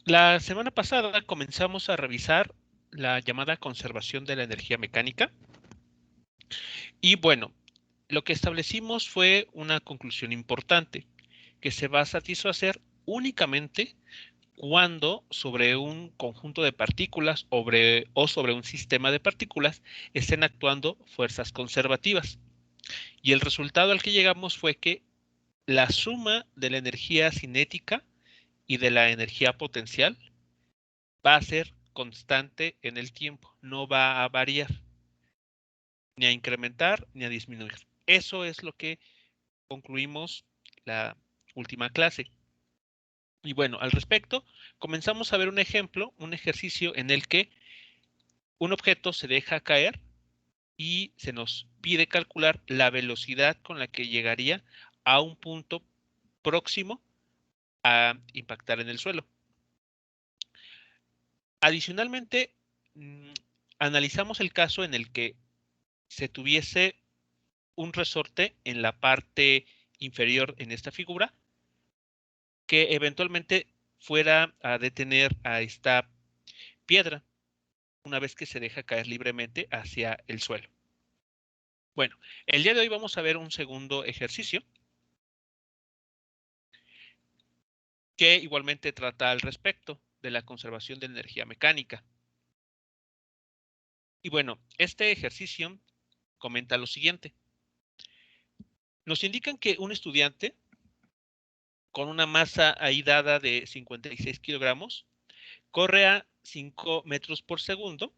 La semana pasada comenzamos a revisar la llamada conservación de la energía mecánica y bueno, lo que establecimos fue una conclusión importante, que se va a satisfacer únicamente cuando sobre un conjunto de partículas o sobre un sistema de partículas estén actuando fuerzas conservativas. Y el resultado al que llegamos fue que la suma de la energía cinética y de la energía potencial va a ser constante en el tiempo, no va a variar, ni a incrementar ni a disminuir. Eso es lo que concluimos la última clase. Y bueno, al respecto, comenzamos a ver un ejemplo, un ejercicio en el que un objeto se deja caer y se nos pide calcular la velocidad con la que llegaría a un punto próximo a impactar en el suelo. Adicionalmente, analizamos el caso en el que se tuviese un resorte en la parte inferior en esta figura que eventualmente fuera a detener a esta piedra una vez que se deja caer libremente hacia el suelo. Bueno, el día de hoy vamos a ver un segundo ejercicio que igualmente trata al respecto de la conservación de energía mecánica. Y bueno, este ejercicio comenta lo siguiente. Nos indican que un estudiante con una masa ahí dada de 56 kilogramos corre a 5 metros por segundo,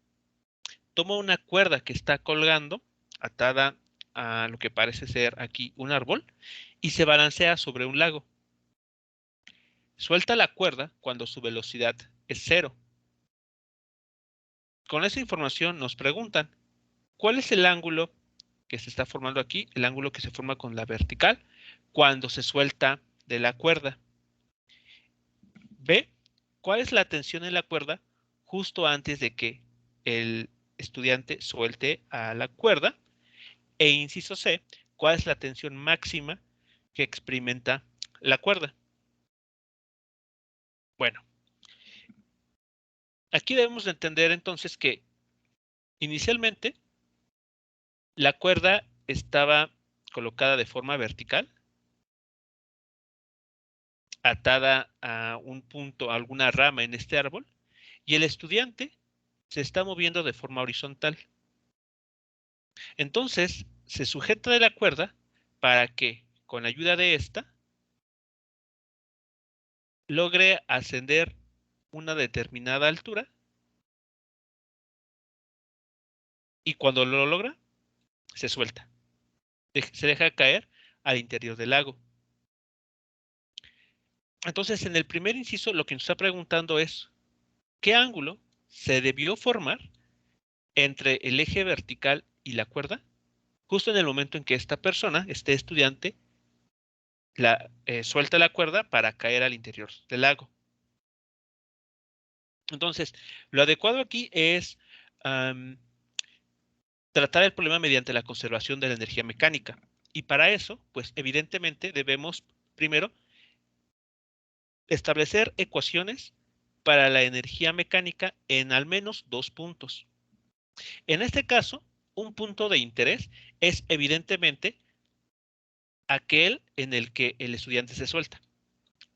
toma una cuerda que está colgando, atada a lo que parece ser aquí un árbol, y se balancea sobre un lago. Suelta la cuerda cuando su velocidad es cero. Con esa información nos preguntan, ¿cuál es el ángulo que se está formando aquí? El ángulo que se forma con la vertical cuando se suelta de la cuerda. B, ¿cuál es la tensión en la cuerda justo antes de que el estudiante suelte a la cuerda? E inciso C, ¿cuál es la tensión máxima que experimenta la cuerda? Bueno, aquí debemos de entender entonces que inicialmente la cuerda estaba colocada de forma vertical, atada a un punto, a alguna rama en este árbol, y el estudiante se está moviendo de forma horizontal. Entonces, se sujeta de la cuerda para que, con la ayuda de esta, logre ascender una determinada altura y cuando lo logra, se suelta, se deja caer al interior del lago. Entonces, en el primer inciso, lo que nos está preguntando es, ¿qué ángulo se debió formar entre el eje vertical y la cuerda justo en el momento en que esta persona, este estudiante, suelta la cuerda para caer al interior del lago? Entonces, lo adecuado aquí es tratar el problema mediante la conservación de la energía mecánica. Y para eso, pues evidentemente debemos primero establecer ecuaciones para la energía mecánica en al menos dos puntos. En este caso, un punto de interés es evidentemente aquel en el que el estudiante se suelta.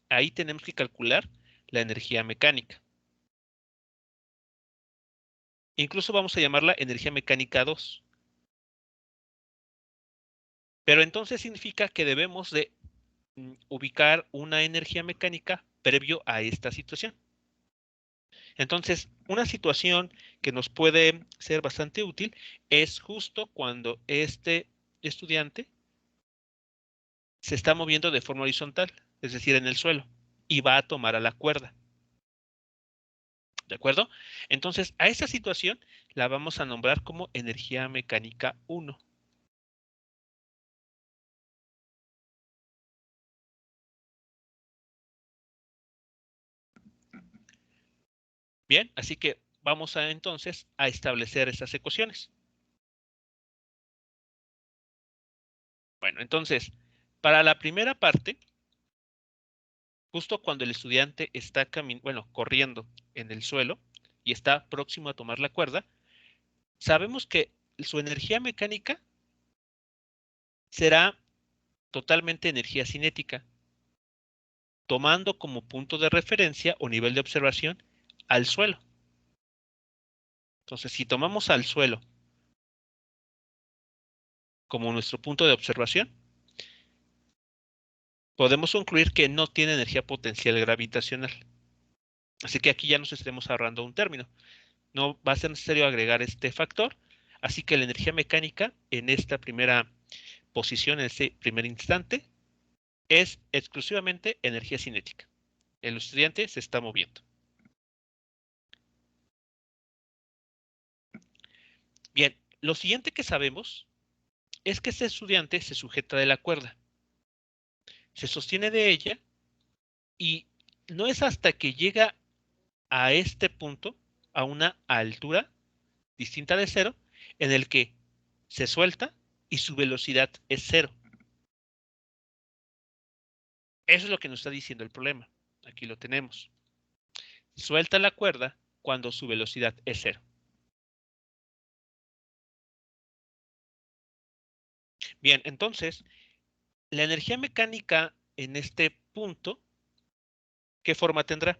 Ahí tenemos que calcular la energía mecánica. Incluso vamos a llamarla energía mecánica 2. Pero entonces significa que debemos de ubicar una energía mecánica previo a esta situación. Entonces, una situación que nos puede ser bastante útil es justo cuando este estudiante se está moviendo de forma horizontal, es decir, en el suelo, y va a tomar a la cuerda. ¿De acuerdo? Entonces, a esa situación la vamos a nombrar como energía mecánica 1. Bien, así que vamos a entonces a establecer estas ecuaciones. Bueno, entonces, para la primera parte, justo cuando el estudiante está corriendo en el suelo y está próximo a tomar la cuerda, sabemos que su energía mecánica será totalmente energía cinética, tomando como punto de referencia o nivel de observación al suelo. Entonces, si tomamos al suelo como nuestro punto de observación, podemos concluir que no tiene energía potencial gravitacional. Así que aquí ya nos estaremos ahorrando un término. No va a ser necesario agregar este factor, así que la energía mecánica en esta primera posición, en este primer instante, es exclusivamente energía cinética. El estudiante se está moviendo. Bien, lo siguiente que sabemos es que este estudiante se sujeta de la cuerda, se sostiene de ella y no es hasta que llega a este punto, a una altura distinta de cero, en el que se suelta y su velocidad es cero. Eso es lo que nos está diciendo el problema. Aquí lo tenemos. Suelta la cuerda cuando su velocidad es cero. Bien, entonces, la energía mecánica en este punto, ¿qué forma tendrá?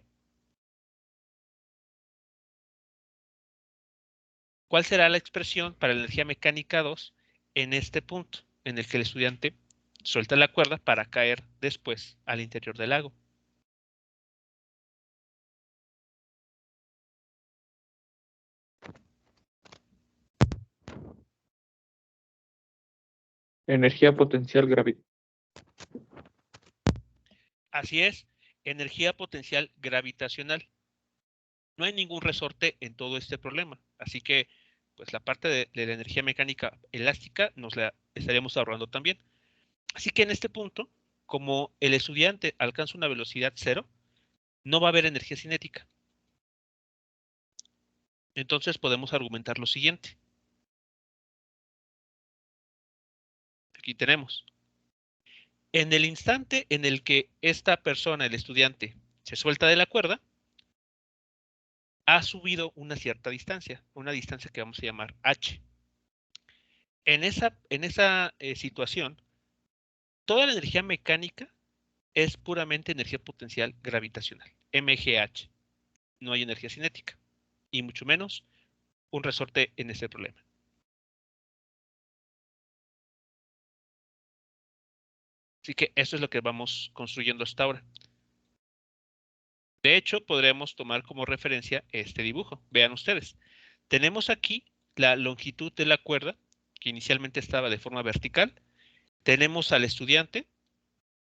¿Cuál será la expresión para la energía mecánica 2 en este punto, en el que el estudiante suelta la cuerda para caer después al interior del lago? Energía potencial gravitacional. Así es, energía potencial gravitacional. No hay ningún resorte en todo este problema, así que pues la parte de la energía mecánica elástica nos la estaríamos ahorrando también. Así que en este punto, como el estudiante alcanza una velocidad cero, no va a haber energía cinética. Entonces podemos argumentar lo siguiente. Aquí tenemos. En el instante en el que esta persona, el estudiante, se suelta de la cuerda, ha subido una cierta distancia, una distancia que vamos a llamar h. En esa situación, toda la energía mecánica es puramente energía potencial gravitacional, MGH. No hay energía cinética, y mucho menos un resorte en ese problema. Así que eso es lo que vamos construyendo hasta ahora. De hecho, podremos tomar como referencia este dibujo. Vean ustedes. Tenemos aquí la longitud de la cuerda, que inicialmente estaba de forma vertical. Tenemos al estudiante,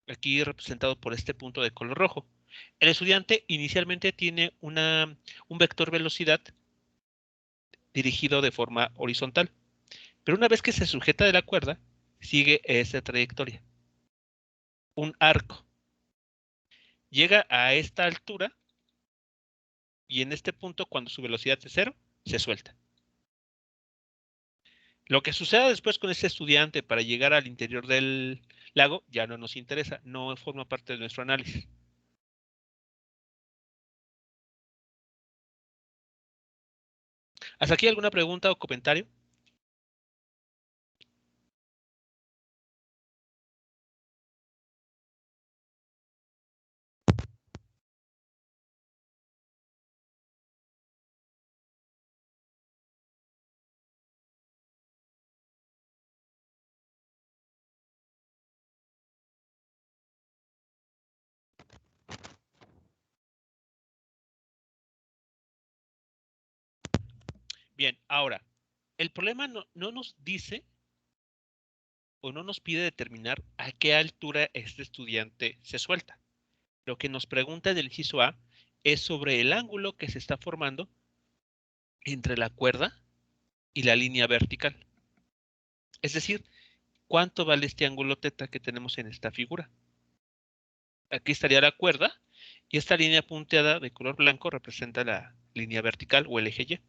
aquí representado por este punto de color rojo. El estudiante inicialmente tiene un vector velocidad dirigido de forma horizontal, pero una vez que se sujeta de la cuerda, sigue esa trayectoria. Un arco. Llega a esta altura y en este punto, cuando su velocidad es cero, se suelta. Lo que suceda después con este estudiante para llegar al interior del lago ya no nos interesa, no forma parte de nuestro análisis. ¿Hasta aquí alguna pregunta o comentario? Bien, ahora, el problema no nos dice o no nos pide determinar a qué altura este estudiante se suelta. Lo que nos pregunta en el inciso A es sobre el ángulo que se está formando entre la cuerda y la línea vertical. Es decir, ¿cuánto vale este ángulo teta que tenemos en esta figura? Aquí estaría la cuerda y esta línea punteada de color blanco representa la línea vertical o el eje Y.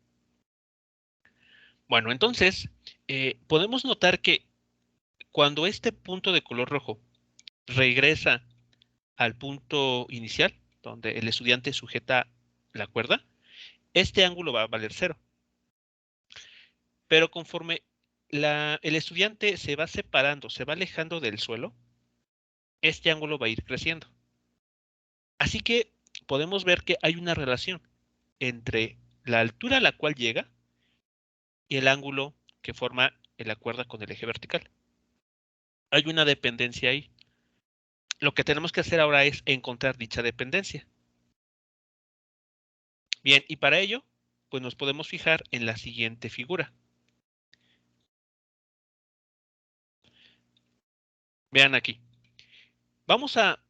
Bueno, entonces podemos notar que cuando este punto de color rojo regresa al punto inicial, donde el estudiante sujeta la cuerda, este ángulo va a valer 0. Pero conforme el estudiante se va separando, se va alejando del suelo, este ángulo va a ir creciendo. Así que podemos ver que hay una relación entre la altura a la cual llega y el ángulo que forma la cuerda con el eje vertical. Hay una dependencia ahí. Lo que tenemos que hacer ahora es encontrar dicha dependencia. Bien, y para ello, pues nos podemos fijar en la siguiente figura. Vean aquí. Vamos a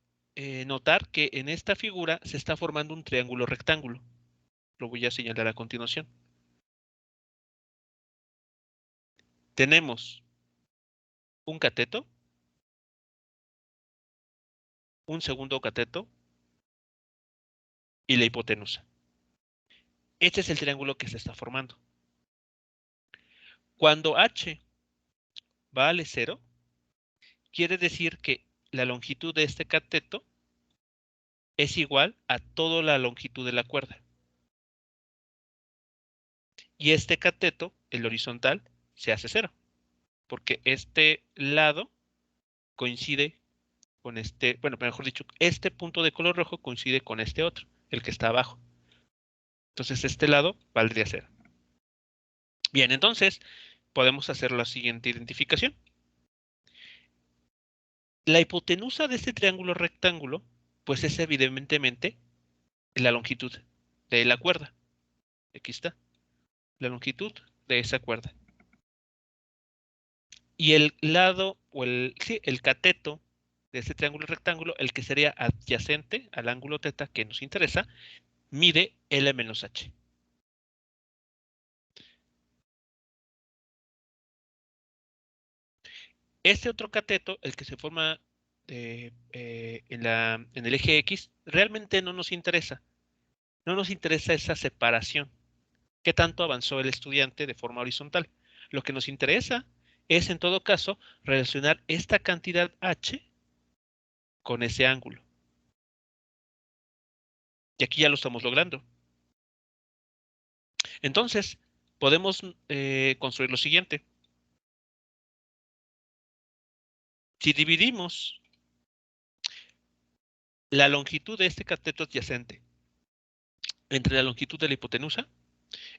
notar que en esta figura se está formando un triángulo rectángulo. Lo voy a señalar a continuación. Tenemos un cateto, un segundo cateto y la hipotenusa. Este es el triángulo que se está formando. Cuando h vale 0, quiere decir que la longitud de este cateto es igual a toda la longitud de la cuerda. Y este cateto, el horizontal, se hace 0, porque este lado coincide con este, bueno, mejor dicho, este punto de color rojo coincide con este otro, el que está abajo. Entonces este lado valdría 0. Bien, entonces podemos hacer la siguiente identificación. La hipotenusa de este triángulo rectángulo, pues es evidentemente la longitud de la cuerda. Aquí está, la longitud de esa cuerda. Y el lado, o el cateto de este triángulo rectángulo, el que sería adyacente al ángulo θ que nos interesa, mide L menos H. Este otro cateto, el que se forma en el eje X, realmente no nos interesa. No nos interesa esa separación. ¿Qué tanto avanzó el estudiante de forma horizontal? Lo que nos interesa es, en todo caso, relacionar esta cantidad H con ese ángulo. Y aquí ya lo estamos logrando. Entonces, podemos construir lo siguiente. Si dividimos la longitud de este cateto adyacente entre la longitud de la hipotenusa,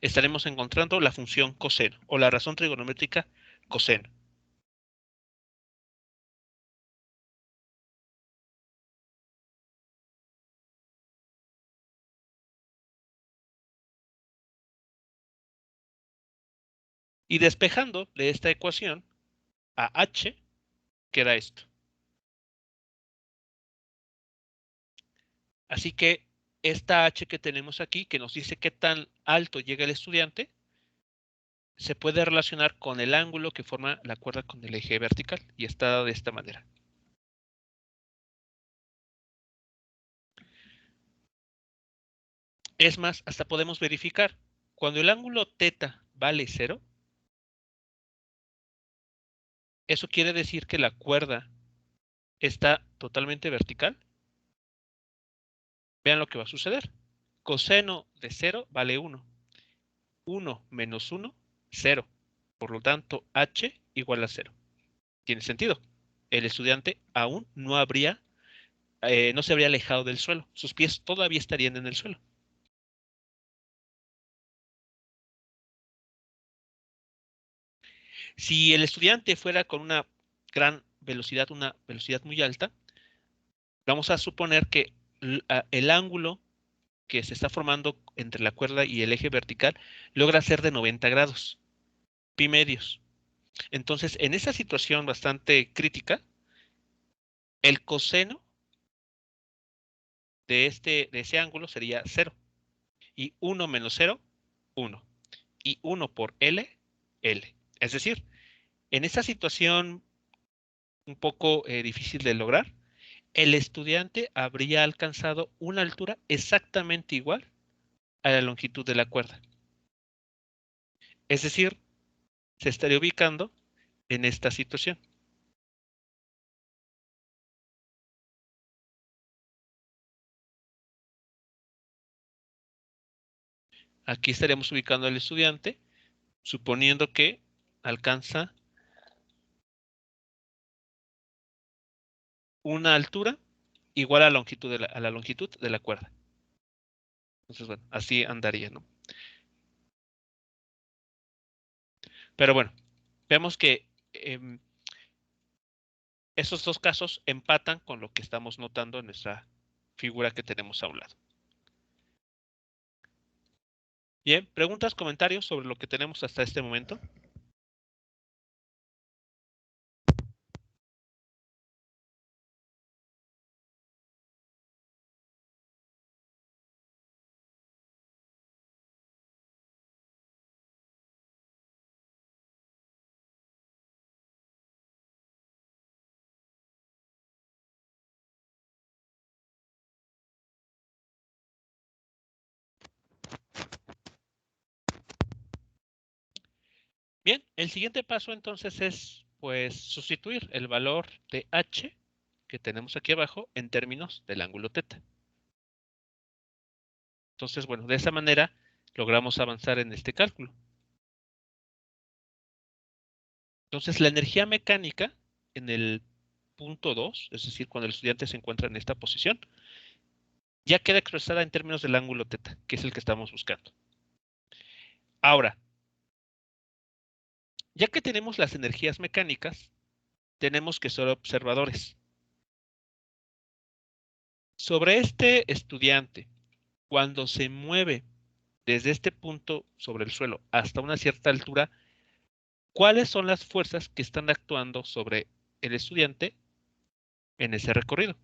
estaremos encontrando la función coseno o la razón trigonométrica coseno. Y despejando de esta ecuación a h, queda esto. Así que esta h que tenemos aquí, que nos dice qué tan alto llega el estudiante, se puede relacionar con el ángulo que forma la cuerda con el eje vertical y está dado de esta manera. Es más, hasta podemos verificar. Cuando el ángulo θ vale 0, eso quiere decir que la cuerda está totalmente vertical. Vean lo que va a suceder. Coseno de 0 vale 1. 1 menos 1, 0. Por lo tanto, h igual a 0. Tiene sentido. El estudiante aún no se habría alejado del suelo. Sus pies todavía estarían en el suelo. Si el estudiante fuera con una gran velocidad, una velocidad muy alta, vamos a suponer que el ángulo que se está formando entre la cuerda y el eje vertical logra ser de 90 grados, pi medios. Entonces, en esa situación bastante crítica, el coseno de ese ángulo sería 0. Y 1 menos 0, 1. Y 1 por L, L. Es decir, en esa situación un poco difícil de lograr, el estudiante habría alcanzado una altura exactamente igual a la longitud de la cuerda. Es decir, se estaría ubicando en esta situación. Aquí estaríamos ubicando al estudiante, suponiendo que alcanza una altura igual a la longitud de la cuerda. Entonces, bueno, así andaría, ¿no? Pero bueno, vemos que esos dos casos empatan con lo que estamos notando en nuestra figura que tenemos a un lado. Bien, preguntas, comentarios sobre lo que tenemos hasta este momento. Bien, el siguiente paso entonces es pues sustituir el valor de h que tenemos aquí abajo en términos del ángulo θ. Entonces, bueno, de esa manera logramos avanzar en este cálculo. Entonces, la energía mecánica en el punto 2, es decir, cuando el estudiante se encuentra en esta posición, ya queda expresada en términos del ángulo θ, que es el que estamos buscando. Ahora, ya que tenemos las energías mecánicas, tenemos que ser observadores. Sobre este estudiante, cuando se mueve desde este punto sobre el suelo hasta una cierta altura, ¿cuáles son las fuerzas que están actuando sobre el estudiante en ese recorrido?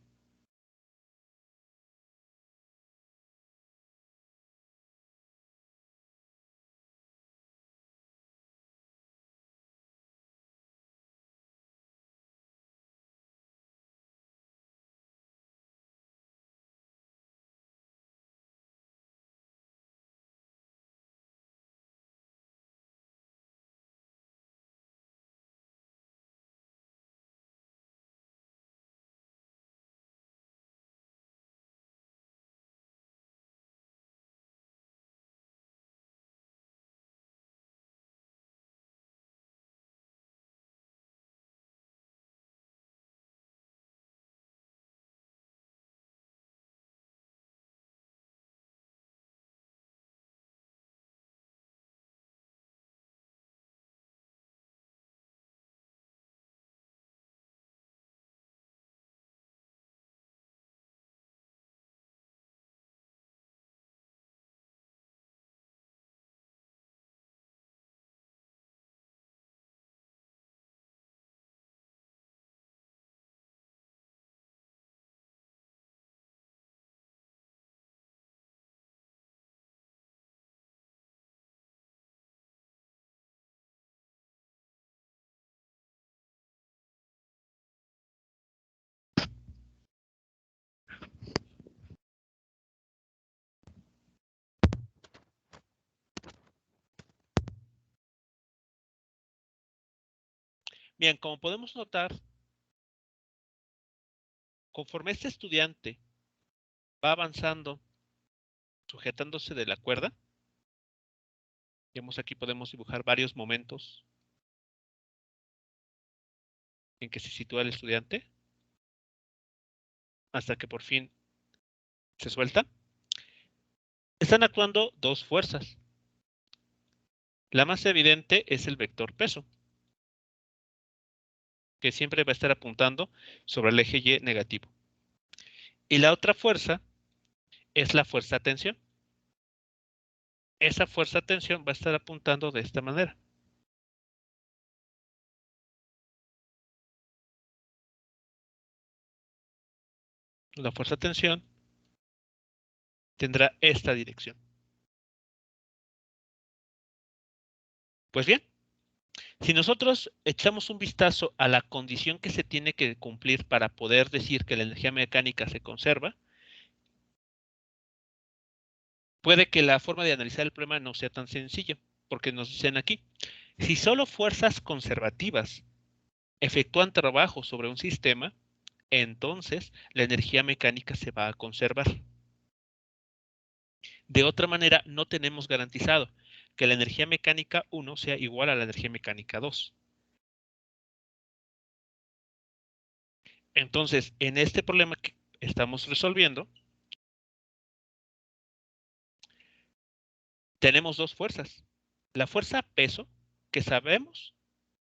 Bien, como podemos notar, conforme este estudiante va avanzando, sujetándose de la cuerda, vemos aquí podemos dibujar varios momentos en que se sitúa el estudiante hasta que por fin se suelta. Están actuando dos fuerzas. La más evidente es el vector peso, que siempre va a estar apuntando sobre el eje Y negativo. Y la otra fuerza es la fuerza tensión. Esa fuerza tensión va a estar apuntando de esta manera. La fuerza tensión tendrá esta dirección. Pues bien, si nosotros echamos un vistazo a la condición que se tiene que cumplir para poder decir que la energía mecánica se conserva, puede que la forma de analizar el problema no sea tan sencilla, porque nos dicen aquí, si solo fuerzas conservativas efectúan trabajo sobre un sistema, entonces la energía mecánica se va a conservar. De otra manera, no tenemos garantizado que la energía mecánica 1 sea igual a la energía mecánica 2. Entonces, en este problema que estamos resolviendo, tenemos dos fuerzas. La fuerza peso, que sabemos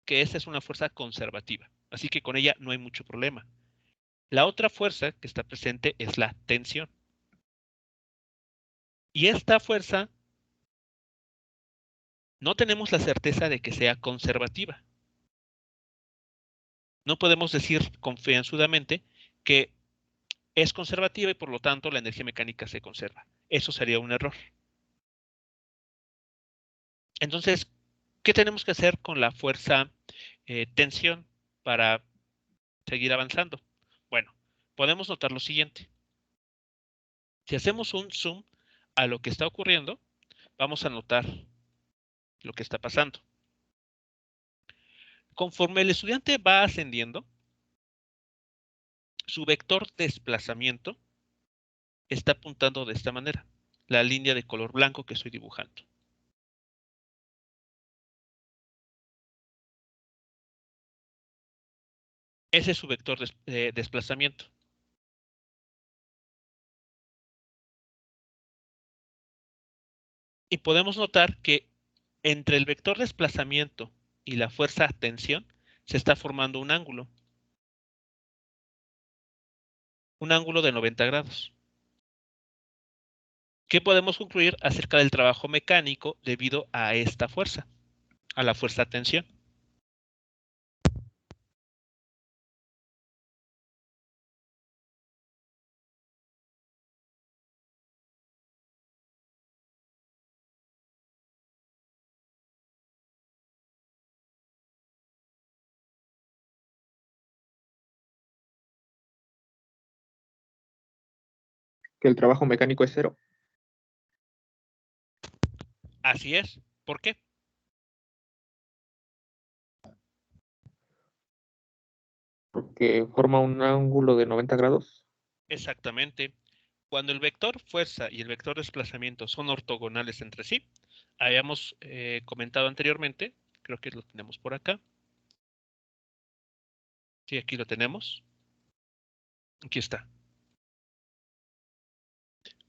que esa es una fuerza conservativa, así que con ella no hay mucho problema. La otra fuerza que está presente es la tensión. Y esta fuerza no tenemos la certeza de que sea conservativa. No podemos decir confianzudamente que es conservativa y por lo tanto la energía mecánica se conserva. Eso sería un error. Entonces, ¿qué tenemos que hacer con la fuerza tensión para seguir avanzando? Bueno, podemos notar lo siguiente. Si hacemos un zoom a lo que está ocurriendo, vamos a notar lo que está pasando. Conforme el estudiante va ascendiendo, su vector de desplazamiento está apuntando de esta manera, la línea de color blanco que estoy dibujando. Ese es su vector de desplazamiento. Y podemos notar que entre el vector de desplazamiento y la fuerza tensión se está formando un ángulo de 90 grados. ¿Qué podemos concluir acerca del trabajo mecánico debido a esta fuerza, a la fuerza tensión? Que el trabajo mecánico es cero, Así es. ¿Por qué? porque forma un ángulo de 90 grados. Exactamente. Cuando el vector fuerza y el vector desplazamiento son ortogonales entre sí, habíamos comentado anteriormente, creo que lo tenemos por acá. Sí, aquí lo tenemos. Aquí está.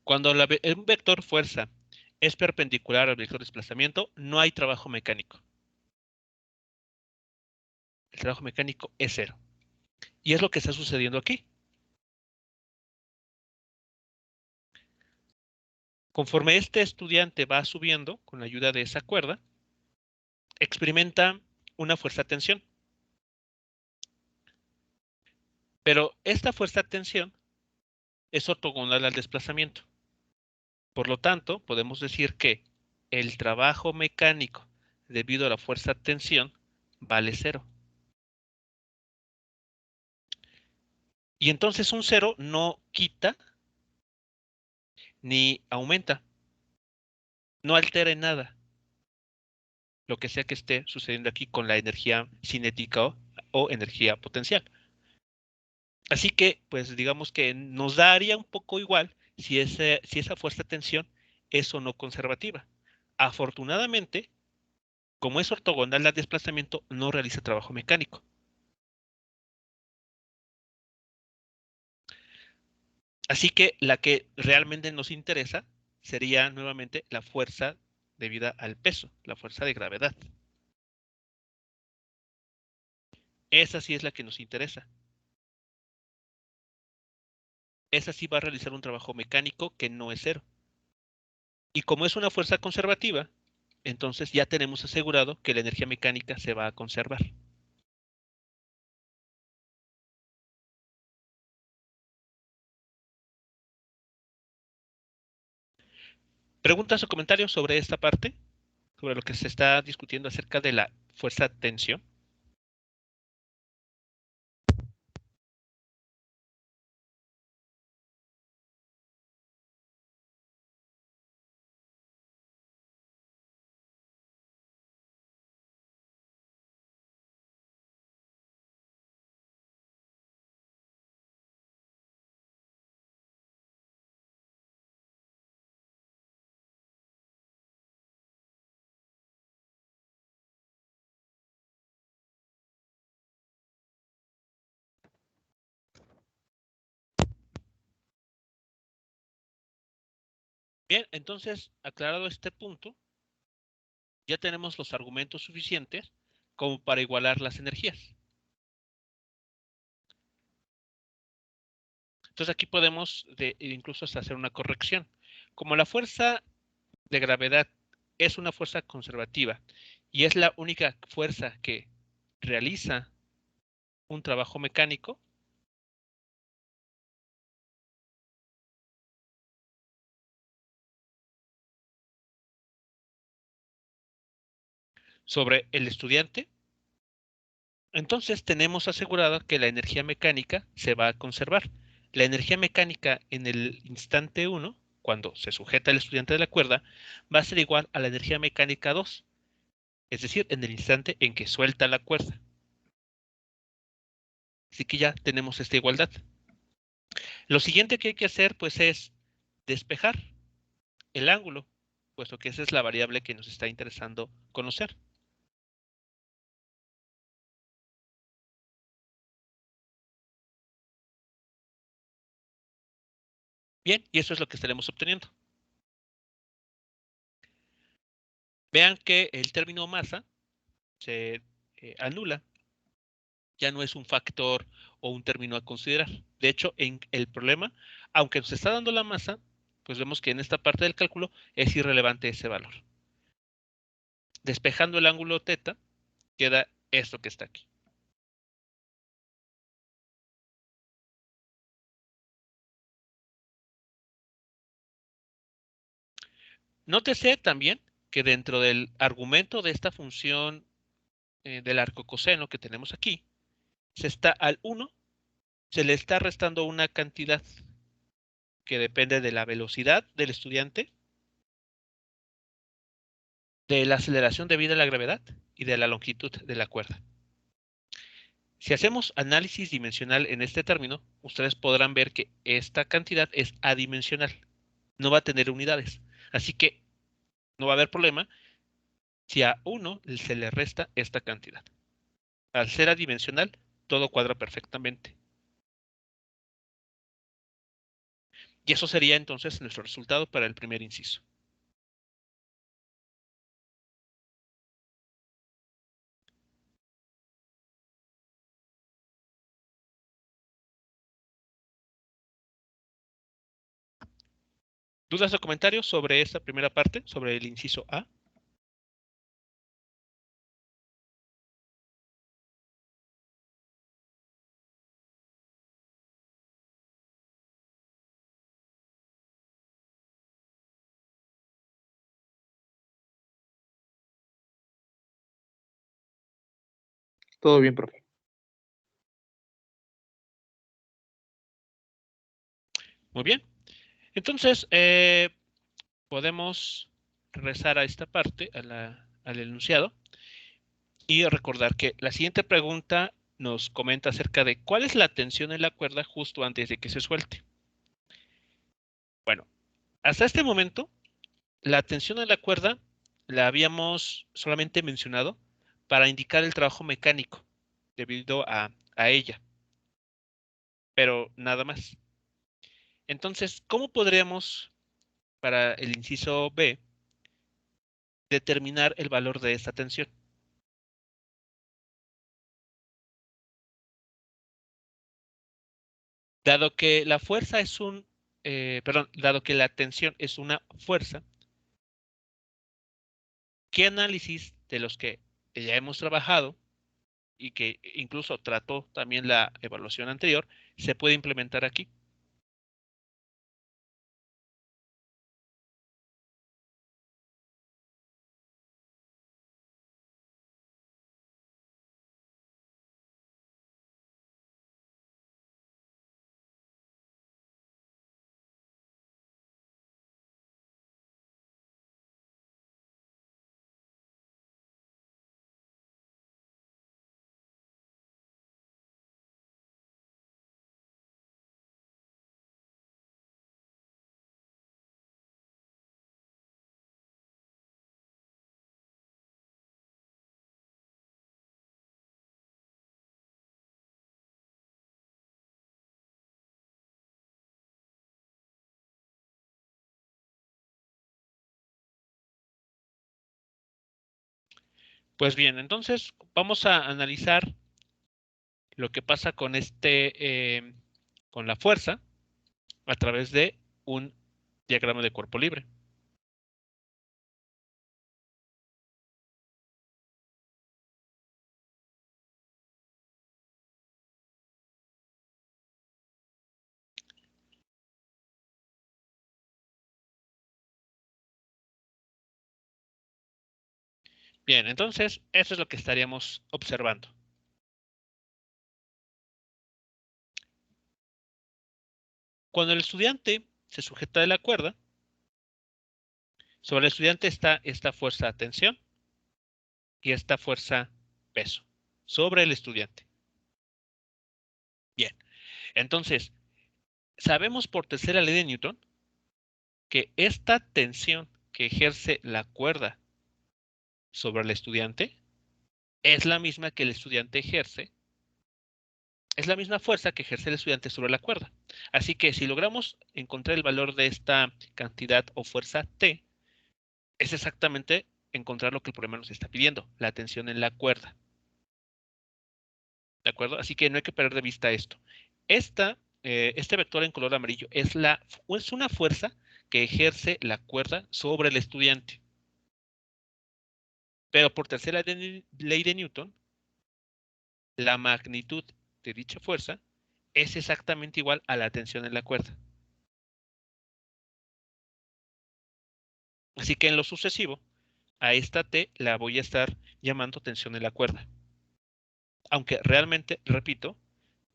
Cuando un vector fuerza es perpendicular al vector desplazamiento, no hay trabajo mecánico. El trabajo mecánico es cero. Y es lo que está sucediendo aquí. Conforme este estudiante va subiendo con la ayuda de esa cuerda, experimenta una fuerza-tensión. Pero esta fuerza-tensión es ortogonal al desplazamiento. Por lo tanto, podemos decir que el trabajo mecánico debido a la fuerza-tensión vale cero. Y entonces un cero no quita ni aumenta, no altera en nada lo que sea que esté sucediendo aquí con la energía cinética o energía potencial. Así que, pues digamos que nos daría un poco igual si esa fuerza-tensión es o no conservativa. Afortunadamente, como es ortogonal al desplazamiento, no realiza trabajo mecánico. Así que la que realmente nos interesa sería nuevamente la fuerza debida al peso, la fuerza de gravedad. Esa sí es la que nos interesa. Esa sí va a realizar un trabajo mecánico que no es cero. Y como es una fuerza conservativa, entonces ya tenemos asegurado que la energía mecánica se va a conservar. ¿Preguntas o comentarios sobre esta parte? Sobre lo que se está discutiendo acerca de la fuerza-tensión. Bien, entonces, aclarado este punto, ya tenemos los argumentos suficientes como para igualar las energías. Entonces aquí podemos incluso hasta hacer una corrección. Como la fuerza de gravedad es una fuerza conservativa y es la única fuerza que realiza un trabajo mecánico, sobre el estudiante, entonces tenemos asegurado que la energía mecánica se va a conservar. La energía mecánica en el instante 1, cuando se sujeta el estudiante de la cuerda, va a ser igual a la energía mecánica 2, es decir, en el instante en que suelta la cuerda. Así que ya tenemos esta igualdad. Lo siguiente que hay que hacer, pues, es despejar el ángulo, puesto que esa es la variable que nos está interesando conocer. Bien, y eso es lo que estaremos obteniendo. Vean que el término masa se anula, ya no es un factor o un término a considerar. De hecho, en el problema, aunque nos está dando la masa, pues vemos que en esta parte del cálculo es irrelevante ese valor. Despejando el ángulo θ, queda esto que está aquí. Nótese también que dentro del argumento de esta función del arco coseno que tenemos aquí, se está al 1, se le está restando una cantidad que depende de la velocidad del estudiante, de la aceleración debida a la gravedad y de la longitud de la cuerda. Si hacemos análisis dimensional en este término, ustedes podrán ver que esta cantidad es adimensional, no va a tener unidades. Así que no va a haber problema si a 1 se le resta esta cantidad. Al ser adimensional, todo cuadra perfectamente. Y eso sería entonces nuestro resultado para el primer inciso. ¿Dudas o comentarios sobre esta primera parte, sobre el inciso A? Todo bien, profe. Muy bien. Entonces, podemos regresar a esta parte, al enunciado, y recordar que la siguiente pregunta nos comenta acerca de cuál es la tensión en la cuerda justo antes de que se suelte. Bueno, hasta este momento, la tensión en la cuerda la habíamos solamente mencionado para indicar el trabajo mecánico debido a ella, pero nada más. Entonces, ¿cómo podríamos, para el inciso B, determinar el valor de esta tensión? Dado que la fuerza es dado que la tensión es una fuerza, ¿qué análisis de los que ya hemos trabajado y que incluso trató también la evaluación anterior se puede implementar aquí? Pues bien, entonces vamos a analizar lo que pasa con con la fuerza a través de un diagrama de cuerpo libre. Bien, entonces eso es lo que estaríamos observando. Cuando el estudiante se sujeta de la cuerda, sobre el estudiante está esta fuerza de tensión y esta fuerza peso sobre el estudiante. Bien, entonces sabemos por tercera ley de Newton que esta tensión que ejerce la cuerda sobre el estudiante es la misma que el estudiante ejerce, es la misma fuerza que ejerce el estudiante sobre la cuerda. Así que si logramos encontrar el valor de esta cantidad o fuerza T, es exactamente encontrar lo que el problema nos está pidiendo, la tensión en la cuerda. ¿De acuerdo? Así que no hay que perder de vista esto. Este vector en color amarillo es una fuerza que ejerce la cuerda sobre el estudiante. Pero por tercera ley de Newton, la magnitud de dicha fuerza es exactamente igual a la tensión en la cuerda. Así que en lo sucesivo, a esta T la voy a estar llamando tensión en la cuerda. Aunque realmente, repito,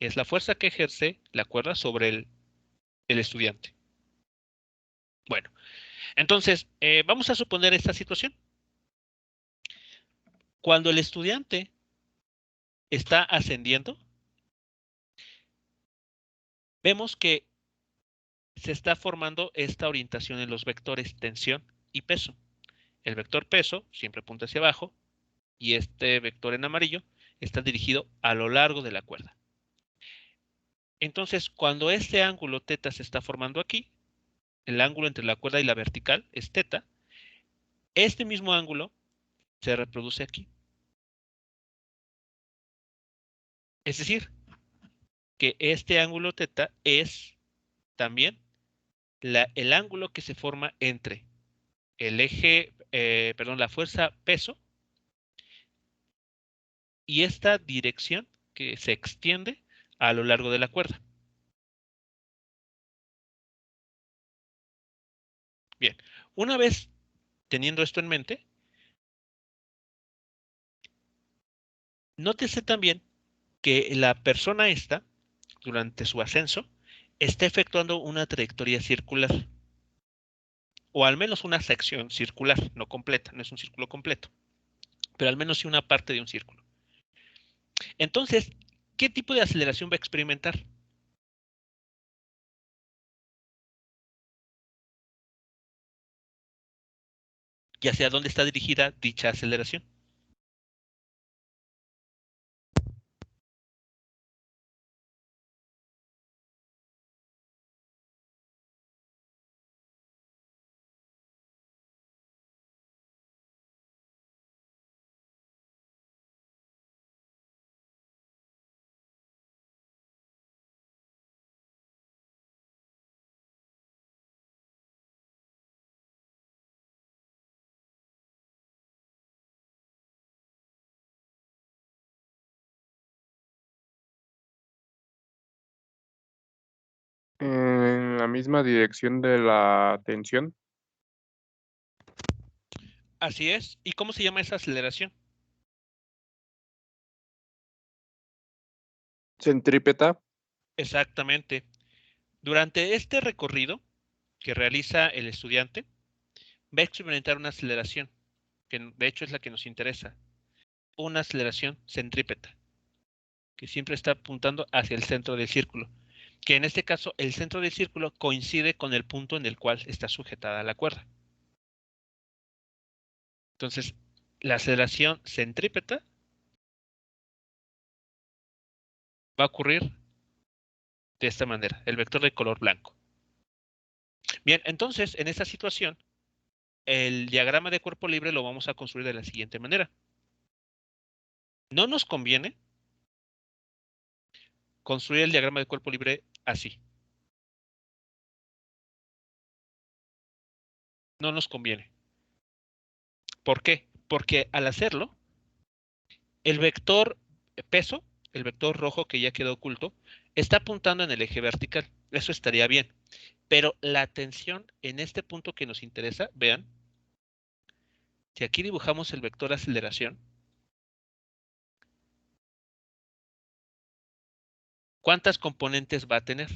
es la fuerza que ejerce la cuerda sobre el estudiante. Bueno, entonces vamos a suponer esta situación. Cuando el estudiante está ascendiendo, vemos que se está formando esta orientación en los vectores tensión y peso. El vector peso siempre apunta hacia abajo y este vector en amarillo está dirigido a lo largo de la cuerda. Entonces, cuando este ángulo θ se está formando aquí, el ángulo entre la cuerda y la vertical es θ, este mismo ángulo se reproduce aquí. Es decir, que este ángulo θ es también el ángulo que se forma entre el eje, la fuerza peso y esta dirección que se extiende a lo largo de la cuerda. Bien, una vez teniendo esto en mente, nótese también que la persona esta, durante su ascenso, está efectuando una trayectoria circular, o al menos una sección circular, no completa, no es un círculo completo, pero al menos sí una parte de un círculo. Entonces, ¿qué tipo de aceleración va a experimentar? ¿Y hacia dónde está dirigida dicha aceleración? En la misma dirección de la tensión. Así es. ¿Y cómo se llama esa aceleración? Centrípeta. Exactamente. Durante este recorrido que realiza el estudiante, va a experimentar una aceleración, que de hecho es la que nos interesa, una aceleración centrípeta, que siempre está apuntando hacia el centro del círculo, que en este caso el centro del círculo coincide con el punto en el cual está sujetada la cuerda. Entonces, la aceleración centrípeta va a ocurrir de esta manera, el vector de color blanco. Bien, entonces, en esta situación, el diagrama de cuerpo libre lo vamos a construir de la siguiente manera. No nos conviene construir el diagrama de cuerpo libre así. No nos conviene. ¿Por qué? Porque al hacerlo, el vector peso, el vector rojo que ya quedó oculto, está apuntando en el eje vertical. Eso estaría bien. Pero la tensión en este punto que nos interesa, vean, si aquí dibujamos el vector aceleración, ¿cuántas componentes va a tener?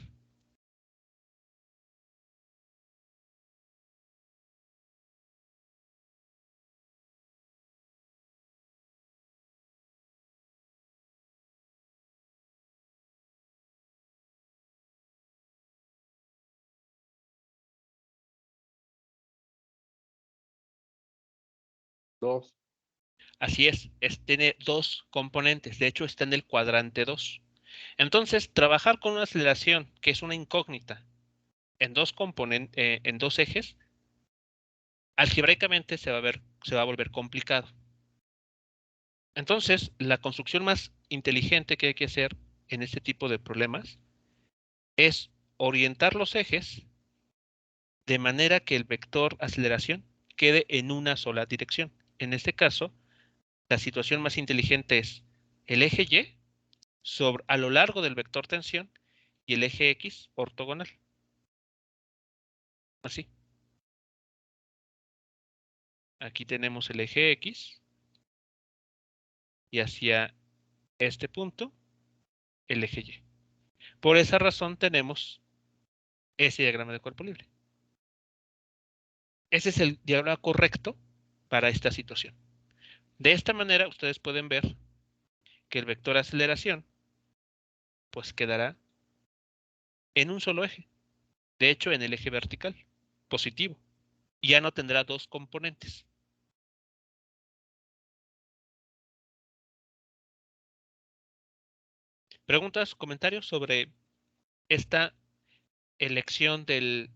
Dos. Así tiene dos componentes. De hecho, está en el cuadrante 2. Entonces, trabajar con una aceleración que es una incógnita en dos componentes, en dos ejes, algebraicamente se va a volver complicado. Entonces, la construcción más inteligente que hay que hacer en este tipo de problemas es orientar los ejes de manera que el vector aceleración quede en una sola dirección. En este caso, la situación más inteligente es el eje Y a lo largo del vector tensión y el eje X ortogonal. Así. Aquí tenemos el eje X y hacia este punto el eje Y. Por esa razón tenemos ese diagrama de cuerpo libre. Ese es el diagrama correcto para esta situación. De esta manera ustedes pueden ver que el vector aceleración pues quedará en un solo eje. De hecho, en el eje vertical, positivo. Y ya no tendrá dos componentes. ¿Preguntas, comentarios sobre esta elección del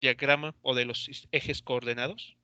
diagrama o de los ejes coordenados?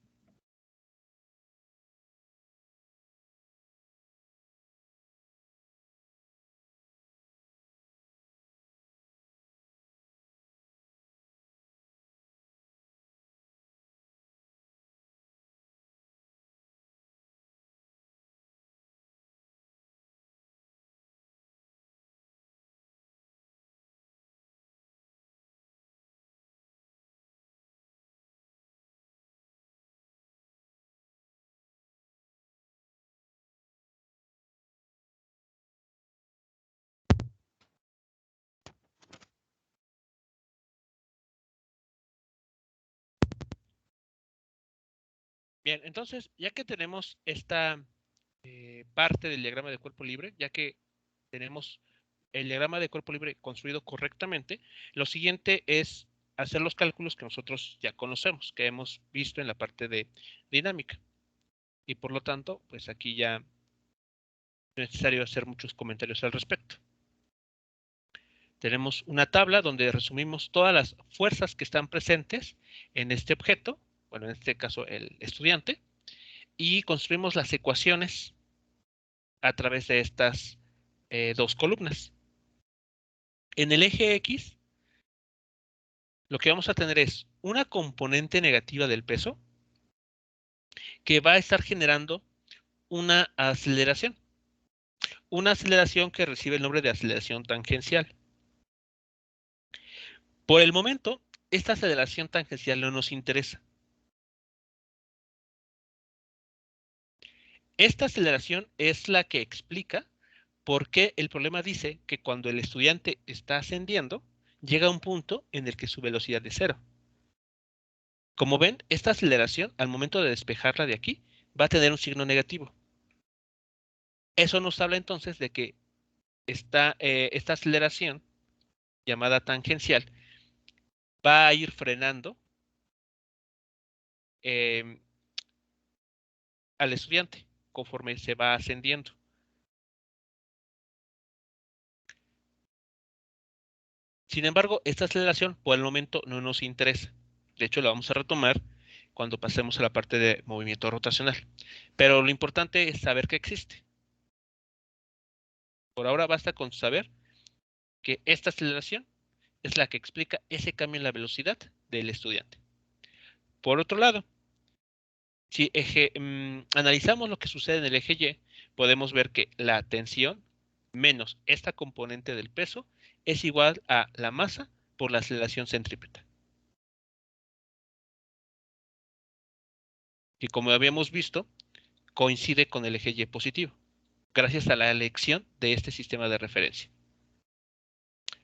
Bien, entonces, ya que tenemos esta parte del diagrama de cuerpo libre, ya que tenemos el diagrama de cuerpo libre construido correctamente, lo siguiente es hacer los cálculos que nosotros ya conocemos, que hemos visto en la parte de dinámica. Y por lo tanto, pues aquí ya no es necesario hacer muchos comentarios al respecto. Tenemos una tabla donde resumimos todas las fuerzas que están presentes en este objeto, bueno, en este caso el estudiante, y construimos las ecuaciones a través de estas dos columnas. En el eje X, lo que vamos a tener es una componente negativa del peso que va a estar generando una aceleración que recibe el nombre de aceleración tangencial. Por el momento, esta aceleración tangencial no nos interesa. Esta aceleración es la que explica por qué el problema dice que cuando el estudiante está ascendiendo, llega a un punto en el que su velocidad es cero. Como ven, esta aceleración, al momento de despejarla de aquí, va a tener un signo negativo. Eso nos habla entonces de que esta aceleración, llamada tangencial, va a ir frenando eh, al estudiante conforme se va ascendiendo. Sin embargo, esta aceleración por el momento no nos interesa. De hecho, la vamos a retomar cuando pasemos a la parte de movimiento rotacional. Pero lo importante es saber que existe. Por ahora basta con saber que esta aceleración es la que explica ese cambio en la velocidad del estudiante. Por otro lado, si analizamos lo que sucede en el eje Y, podemos ver que la tensión menos esta componente del peso es igual a la masa por la aceleración centrípeta. Y como habíamos visto, coincide con el eje Y positivo, gracias a la elección de este sistema de referencia.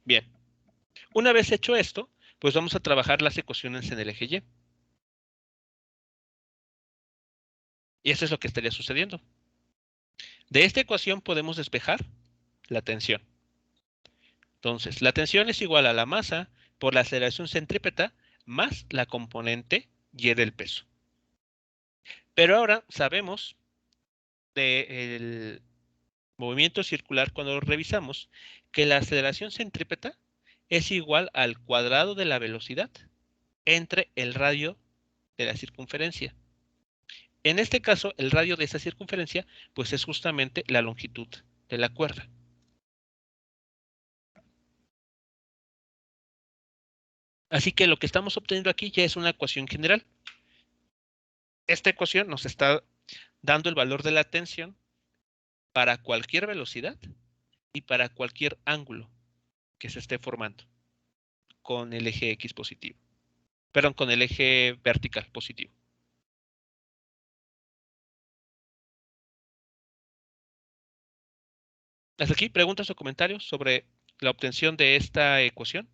Bien, una vez hecho esto, pues vamos a trabajar las ecuaciones en el eje Y. Y eso es lo que estaría sucediendo. De esta ecuación podemos despejar la tensión. Entonces, la tensión es igual a la masa por la aceleración centrípeta más la componente Y del peso. Pero ahora sabemos del movimiento circular cuando lo revisamos que la aceleración centrípeta es igual al cuadrado de la velocidad entre el radio de la circunferencia. En este caso, el radio de esa circunferencia pues es justamente la longitud de la cuerda. Así que lo que estamos obteniendo aquí ya es una ecuación general. Esta ecuación nos está dando el valor de la tensión para cualquier velocidad y para cualquier ángulo que se esté formando con el eje X positivo. Perdón, con el eje vertical positivo. Hasta aquí, preguntas o comentarios sobre la obtención de esta ecuación.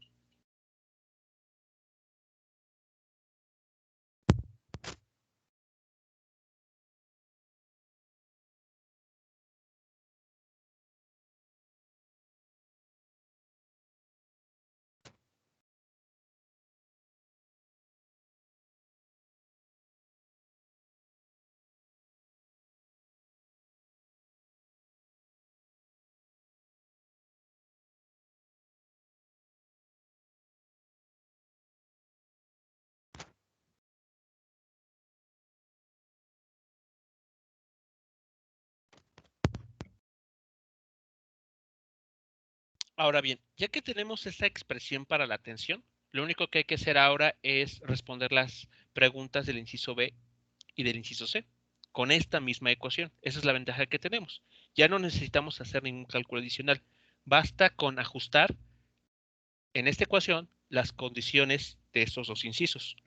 Ahora bien, ya que tenemos esta expresión para la tensión, lo único que hay que hacer ahora es responder las preguntas del inciso B y del inciso C con esta misma ecuación. Esa es la ventaja que tenemos. Ya no necesitamos hacer ningún cálculo adicional. Basta con ajustar en esta ecuación las condiciones de estos dos incisos.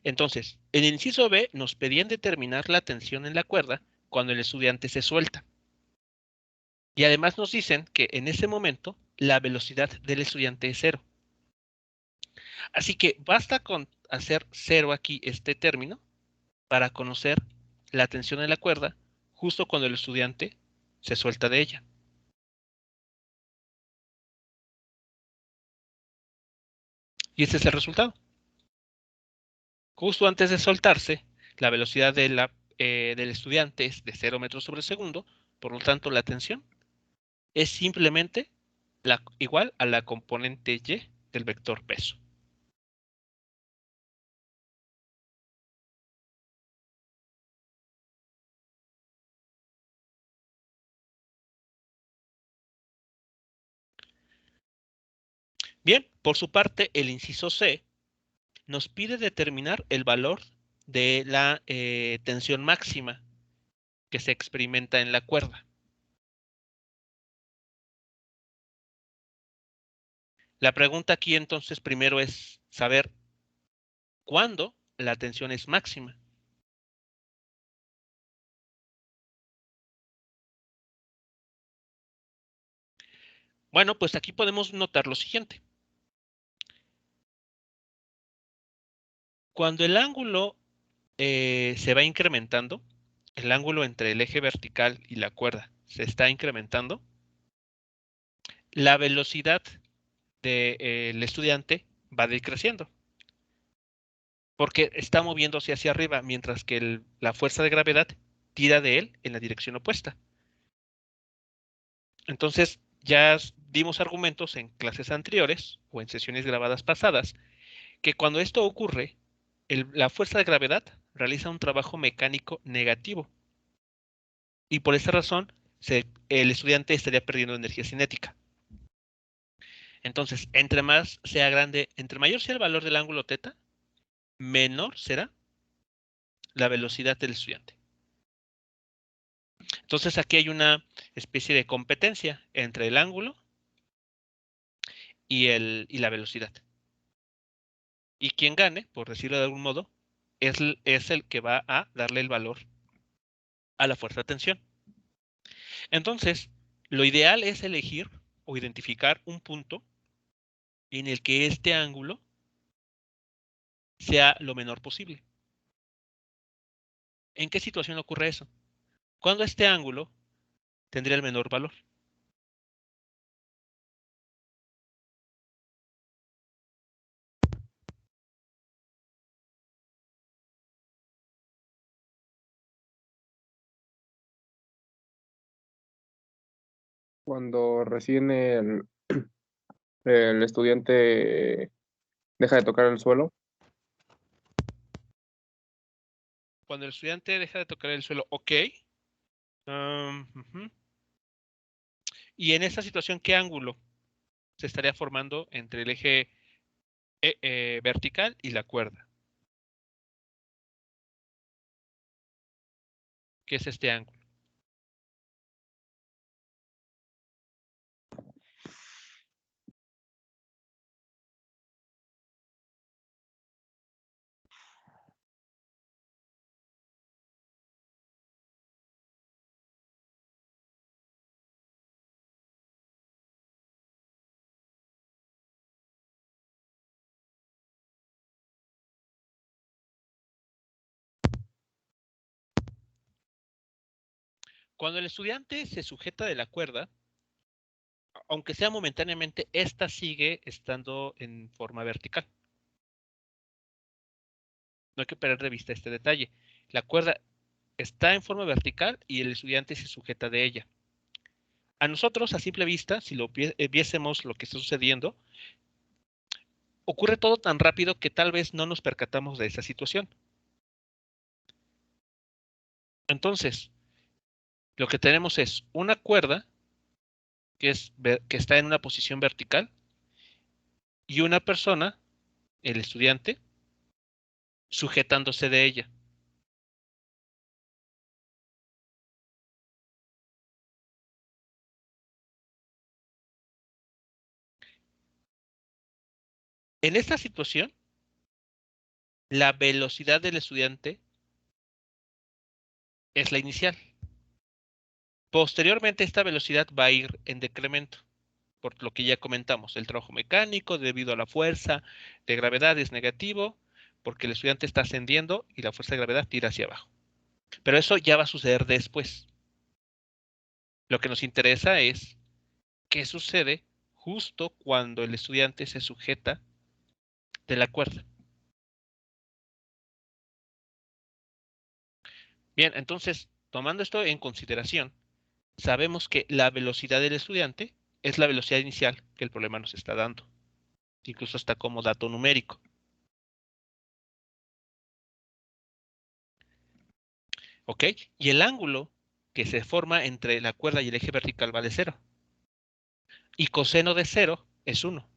Entonces, en el inciso B nos pedían determinar la tensión en la cuerda cuando el estudiante se suelta. Y además nos dicen que en ese momento la velocidad del estudiante es cero. Así que basta con hacer cero aquí este término para conocer la tensión en la cuerda justo cuando el estudiante se suelta de ella. Y este es el resultado. Justo antes de soltarse, la velocidad del estudiante es de 0 metros sobre segundo, por lo tanto la tensión es simplemente igual a la componente Y del vector peso. Bien, por su parte, el inciso C nos pide determinar el valor de la tensión máxima que se experimenta en la cuerda. La pregunta aquí entonces primero es saber cuándo la tensión es máxima. Bueno, pues aquí podemos notar lo siguiente. Cuando el ángulo se va incrementando, el ángulo entre el eje vertical y la cuerda se está incrementando, la velocidad del estudiante va decreciendo, porque está moviéndose hacia arriba, mientras que la fuerza de gravedad tira de él en la dirección opuesta. Entonces, ya dimos argumentos en clases anteriores o en sesiones grabadas pasadas, que cuando esto ocurre, la fuerza de gravedad realiza un trabajo mecánico negativo. Y por esta razón, el estudiante estaría perdiendo energía cinética. Entonces, entre más sea grande, entre mayor sea el valor del ángulo θ, menor será la velocidad del estudiante. Entonces, aquí hay una especie de competencia entre el ángulo y la velocidad. Y quien gane, por decirlo de algún modo, es el que va a darle el valor a la fuerza de tensión. Entonces, lo ideal es elegir o identificar un punto en el que este ángulo sea lo menor posible. ¿En qué situación ocurre eso? Cuando este ángulo tendría el menor valor. Cuando recién el estudiante deja de tocar el suelo. Cuando el estudiante deja de tocar el suelo, ok. Y en esta situación, ¿qué ángulo se estaría formando entre el eje vertical y la cuerda? ¿Qué es este ángulo? Cuando el estudiante se sujeta de la cuerda, aunque sea momentáneamente, esta sigue estando en forma vertical. No hay que perder de vista este detalle. La cuerda está en forma vertical y el estudiante se sujeta de ella. A nosotros, a simple vista, si lo viésemos lo que está sucediendo, ocurre todo tan rápido que tal vez no nos percatamos de esa situación. Entonces, lo que tenemos es una cuerda que está en una posición vertical y una persona, el estudiante, sujetándose de ella. En esta situación, la velocidad del estudiante es la inicial. Posteriormente, esta velocidad va a ir en decremento, por lo que ya comentamos. El trabajo mecánico, debido a la fuerza de gravedad, es negativo, porque el estudiante está ascendiendo y la fuerza de gravedad tira hacia abajo. Pero eso ya va a suceder después. Lo que nos interesa es qué sucede justo cuando el estudiante se sujeta de la cuerda. Bien, entonces, tomando esto en consideración, sabemos que la velocidad del estudiante es la velocidad inicial que el problema nos está dando. Incluso está como dato numérico. ¿Ok? Y el ángulo que se forma entre la cuerda y el eje vertical vale 0. Y coseno de 0 es 1.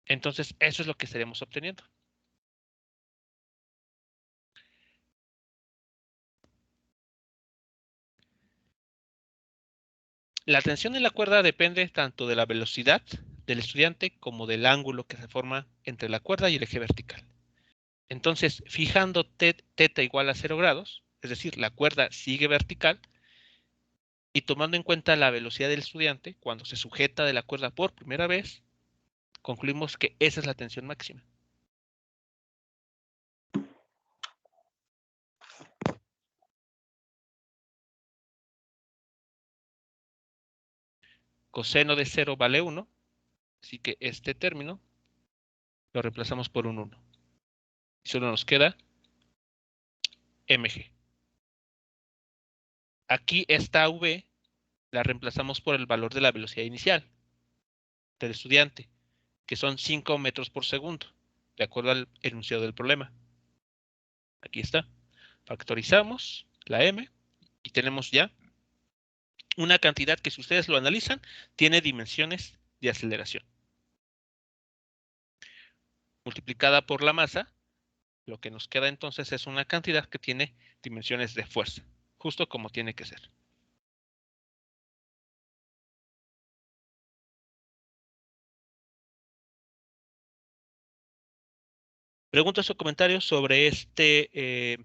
Entonces, eso es lo que estaremos obteniendo. La tensión en la cuerda depende tanto de la velocidad del estudiante como del ángulo que se forma entre la cuerda y el eje vertical. Entonces, fijando θ igual a 0 grados, es decir, la cuerda sigue vertical, y tomando en cuenta la velocidad del estudiante cuando se sujeta de la cuerda por primera vez, concluimos que esa es la tensión máxima. Coseno de 0 vale 1, así que este término lo reemplazamos por un 1. Y solo nos queda mg. Aquí esta v la reemplazamos por el valor de la velocidad inicial del estudiante, que son 5 metros por segundo, de acuerdo al enunciado del problema. Aquí está. Factorizamos la m y tenemos ya una cantidad que, si ustedes lo analizan, tiene dimensiones de aceleración. Multiplicada por la masa, lo que nos queda entonces es una cantidad que tiene dimensiones de fuerza, justo como tiene que ser. Preguntas o comentarios sobre este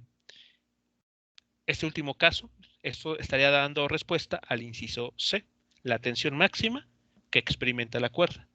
último caso. Esto estaría dando respuesta al inciso C, la tensión máxima que experimenta la cuerda.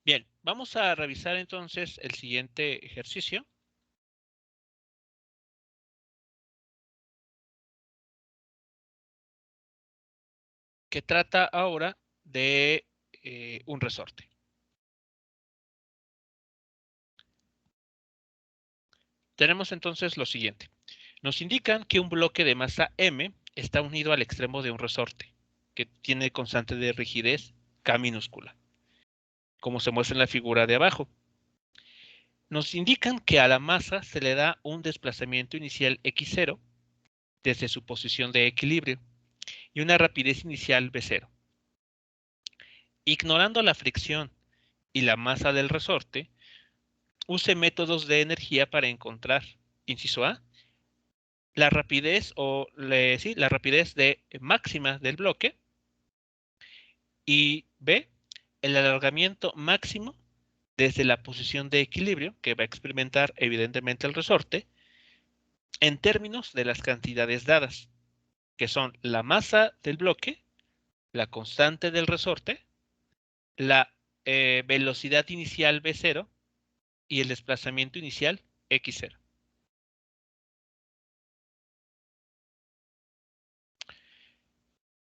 Bien, vamos a revisar entonces el siguiente ejercicio. Que trata ahora de un resorte. Tenemos entonces lo siguiente. Nos indican que un bloque de masa m está unido al extremo de un resorte, que tiene constante de rigidez K minúscula, como se muestra en la figura de abajo. Nos indican que a la masa se le da un desplazamiento inicial x0 desde su posición de equilibrio y una rapidez inicial v0. Ignorando la fricción y la masa del resorte, use métodos de energía para encontrar, inciso A, la rapidez la rapidez máxima del bloque, y B, el alargamiento máximo desde la posición de equilibrio que va a experimentar evidentemente el resorte en términos de las cantidades dadas, que son la masa del bloque, la constante del resorte, la velocidad inicial v0 y el desplazamiento inicial x0.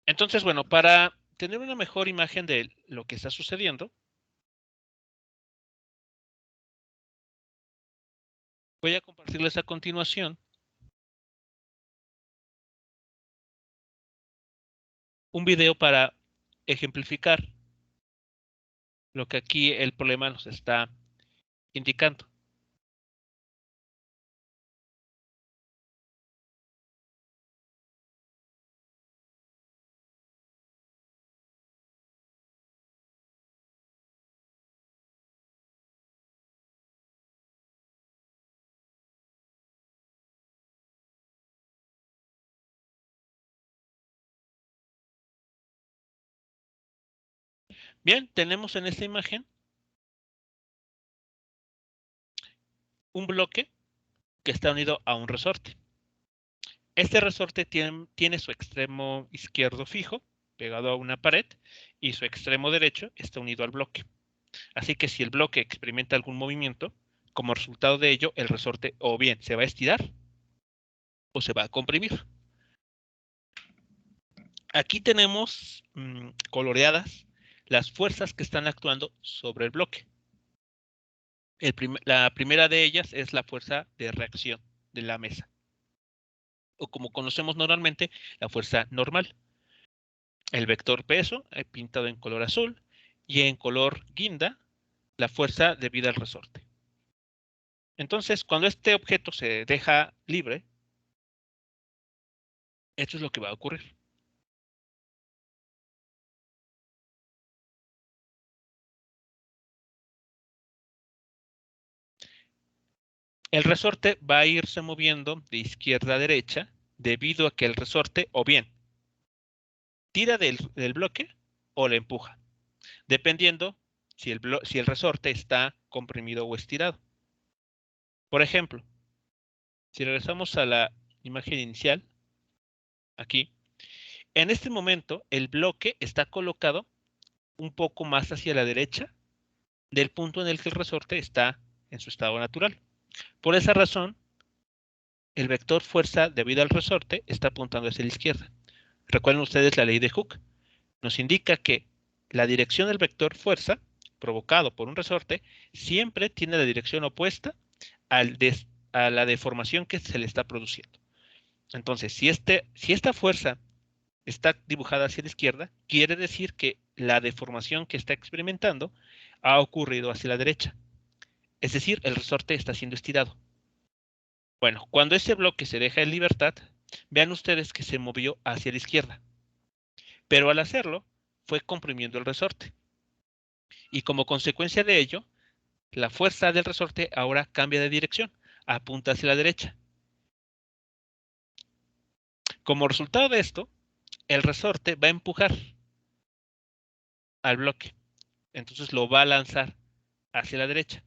Entonces, bueno, para tener una mejor imagen de lo que está sucediendo, voy a compartirles a continuación un video para ejemplificar lo que aquí el problema nos está indicando. Bien, tenemos en esta imagen un bloque que está unido a un resorte. Este resorte tiene su extremo izquierdo fijo, pegado a una pared, y su extremo derecho está unido al bloque. Así que si el bloque experimenta algún movimiento, como resultado de ello, el resorte o bien se va a estirar o se va a comprimir. Aquí tenemos coloreadas las fuerzas que están actuando sobre el bloque. La primera de ellas es la fuerza de reacción de la mesa. o como conocemos normalmente, la fuerza normal. El vector peso, pintado en color azul, y en color guinda, la fuerza debida al resorte. Entonces, cuando este objeto se deja libre, esto es lo que va a ocurrir. El resorte va a irse moviendo de izquierda a derecha debido a que el resorte o bien tira del bloque o le empuja, dependiendo si el resorte está comprimido o estirado. Por ejemplo, si regresamos a la imagen inicial, aquí, en este momento el bloque está colocado un poco más hacia la derecha del punto en el que el resorte está en su estado natural. Por esa razón, el vector fuerza debido al resorte está apuntando hacia la izquierda. Recuerden ustedes la ley de Hooke. Nos indica que la dirección del vector fuerza provocado por un resorte siempre tiene la dirección opuesta a la deformación que se le está produciendo. Entonces, si esta fuerza está dibujada hacia la izquierda, quiere decir que la deformación que está experimentando ha ocurrido hacia la derecha. Es decir, el resorte está siendo estirado. Bueno, cuando ese bloque se deja en libertad, vean ustedes que se movió hacia la izquierda. Pero al hacerlo, fue comprimiendo el resorte. Y como consecuencia de ello, la fuerza del resorte ahora cambia de dirección, apunta hacia la derecha. Como resultado de esto, el resorte va a empujar al bloque. Entonces lo va a lanzar hacia la derecha.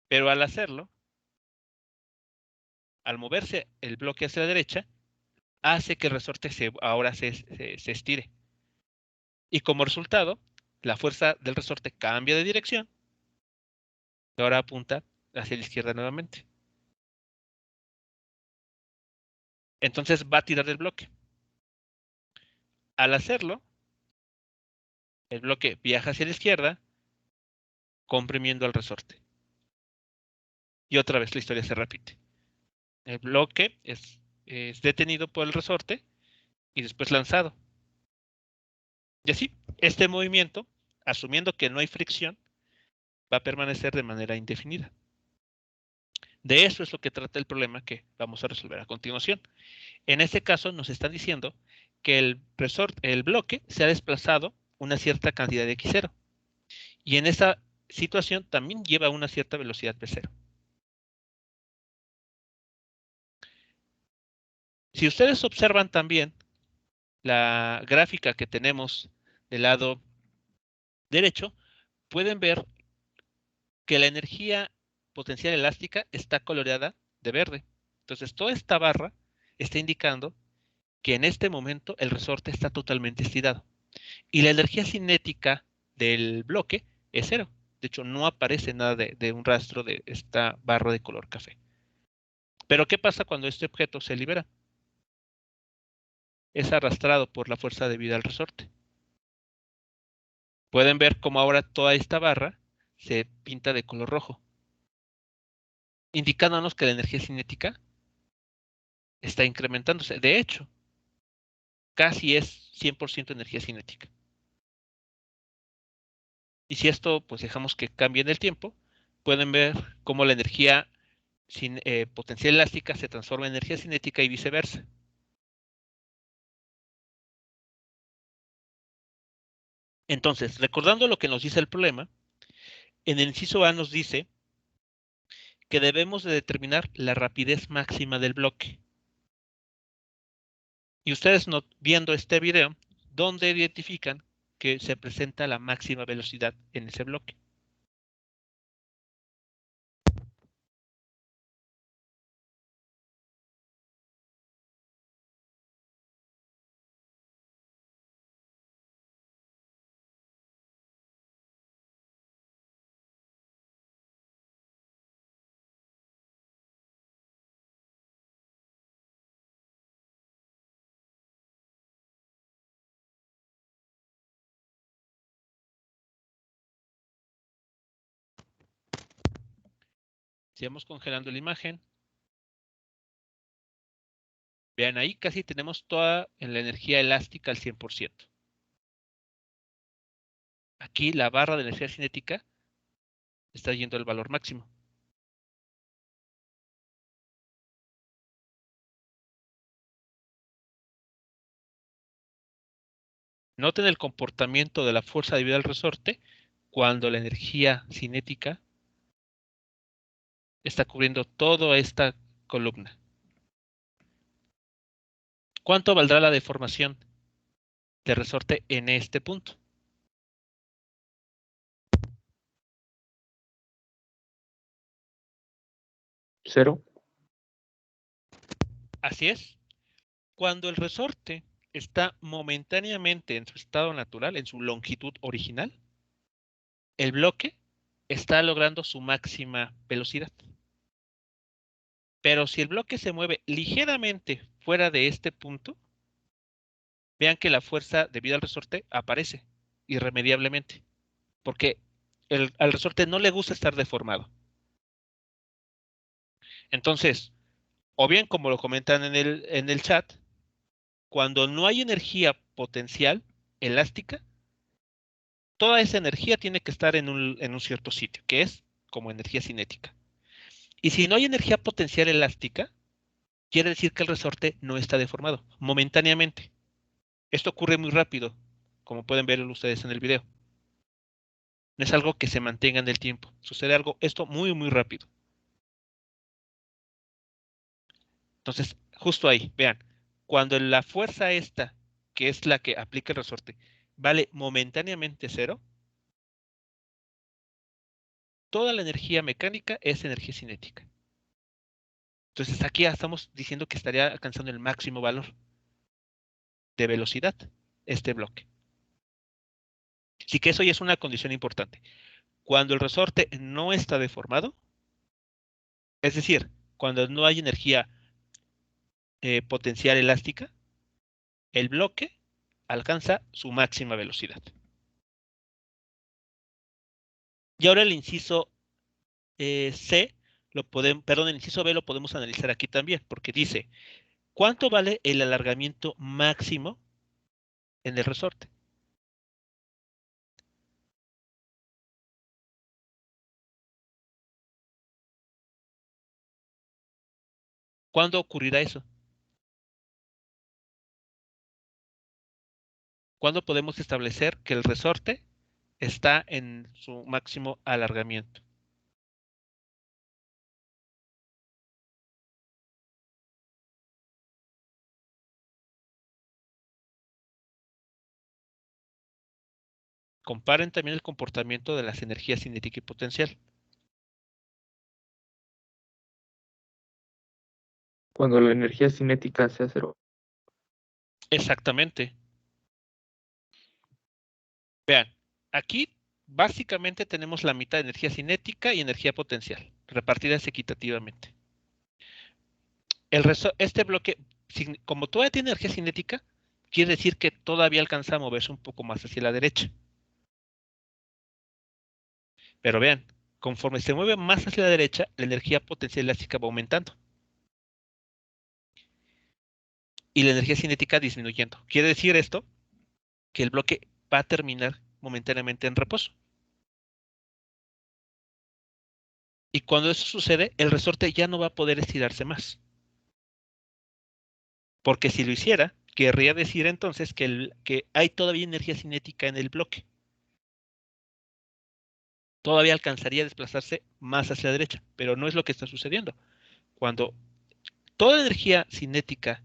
Pero al hacerlo, al moverse el bloque hacia la derecha, hace que el resorte ahora se estire. Y como resultado, la fuerza del resorte cambia de dirección y ahora apunta hacia la izquierda nuevamente. Entonces va a tirar del bloque. Al hacerlo, el bloque viaja hacia la izquierda, comprimiendo el resorte. Y otra vez la historia se repite. El bloque es detenido por el resorte y después lanzado. Y así, este movimiento, asumiendo que no hay fricción, va a permanecer de manera indefinida. De eso es lo que trata el problema que vamos a resolver a continuación. En este caso nos está diciendo que el bloque se ha desplazado una cierta cantidad de x0. Y en esa situación también lleva una cierta velocidad v0. Si ustedes observan también la gráfica que tenemos del lado derecho, pueden ver que la energía potencial elástica está coloreada de verde. Entonces, toda esta barra está indicando que en este momento el resorte está totalmente estirado. Y la energía cinética del bloque es cero. De hecho, no aparece nada de un rastro de esta barra de color café. Pero, ¿qué pasa cuando este objeto se libera? Es arrastrado por la fuerza debida al resorte. Pueden ver cómo ahora toda esta barra se pinta de color rojo, indicándonos que la energía cinética está incrementándose. De hecho, casi es 100% energía cinética. Y si esto, pues dejamos que cambie en el tiempo, pueden ver cómo la energía potencial elástica se transforma en energía cinética y viceversa. Entonces, recordando lo que nos dice el problema, en el inciso A nos dice que debemos de determinar la rapidez máxima del bloque. Y ustedes viendo este video, ¿dónde identifican que se presenta la máxima velocidad en ese bloque? Sigamos congelando la imagen. Vean, ahí casi tenemos toda la energía elástica al 100%. Aquí la barra de energía cinética está yendo al valor máximo. Noten el comportamiento de la fuerza debido al resorte cuando la energía cinética está cubriendo toda esta columna. ¿Cuánto valdrá la deformación de resorte en este punto? ¿Cero? Así es. Cuando el resorte está momentáneamente en su estado natural, en su longitud original, el bloque está logrando su máxima velocidad. Pero si el bloque se mueve ligeramente fuera de este punto, vean que la fuerza debido al resorte aparece irremediablemente, porque al resorte no le gusta estar deformado. Entonces, o bien como lo comentan en el chat, cuando no hay energía potencial elástica, toda esa energía tiene que estar en un cierto sitio, que es como energía cinética. Y si no hay energía potencial elástica, quiere decir que el resorte no está deformado, momentáneamente. Esto ocurre muy rápido, como pueden ver ustedes en el video. No es algo que se mantenga en el tiempo. Sucede algo, esto muy, muy rápido. Entonces, justo ahí, vean, cuando la fuerza esta, que es la que aplica el resorte, vale momentáneamente cero, toda la energía mecánica es energía cinética. Entonces, aquí ya estamos diciendo que estaría alcanzando el máximo valor de velocidad este bloque. Así que eso ya es una condición importante. Cuando el resorte no está deformado, es decir, cuando no hay energía potencial elástica, el bloque alcanza su máxima velocidad. Y ahora el inciso C, perdón, el inciso B lo podemos analizar aquí también, porque dice, ¿cuánto vale el alargamiento máximo en el resorte? ¿Cuándo ocurrirá eso? ¿Cuándo podemos establecer que el resorte está en su máximo alargamiento? Comparen también el comportamiento de las energías cinética y potencial. Cuando la energía cinética sea cero. Exactamente. Vean, aquí básicamente tenemos la mitad de energía cinética y energía potencial, repartidas equitativamente. Este bloque, como todavía tiene energía cinética, quiere decir que todavía alcanza a moverse un poco más hacia la derecha. Pero vean, conforme se mueve más hacia la derecha, la energía potencial elástica va aumentando y la energía cinética disminuyendo. Quiere decir esto que el bloque va a terminar momentáneamente en reposo. Y cuando eso sucede, el resorte ya no va a poder estirarse más. Porque si lo hiciera, querría decir entonces que hay todavía energía cinética en el bloque. Todavía alcanzaría a desplazarse más hacia la derecha, pero no es lo que está sucediendo. Cuando toda la energía cinética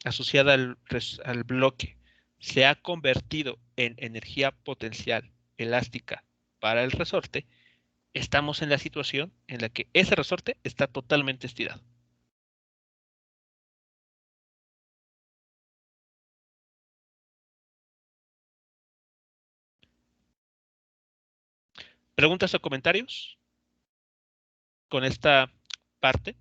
asociada al bloque se ha convertido en energía potencial elástica para el resorte, estamos en la situación en la que ese resorte está totalmente estirado. ¿Preguntas o comentarios con esta parte?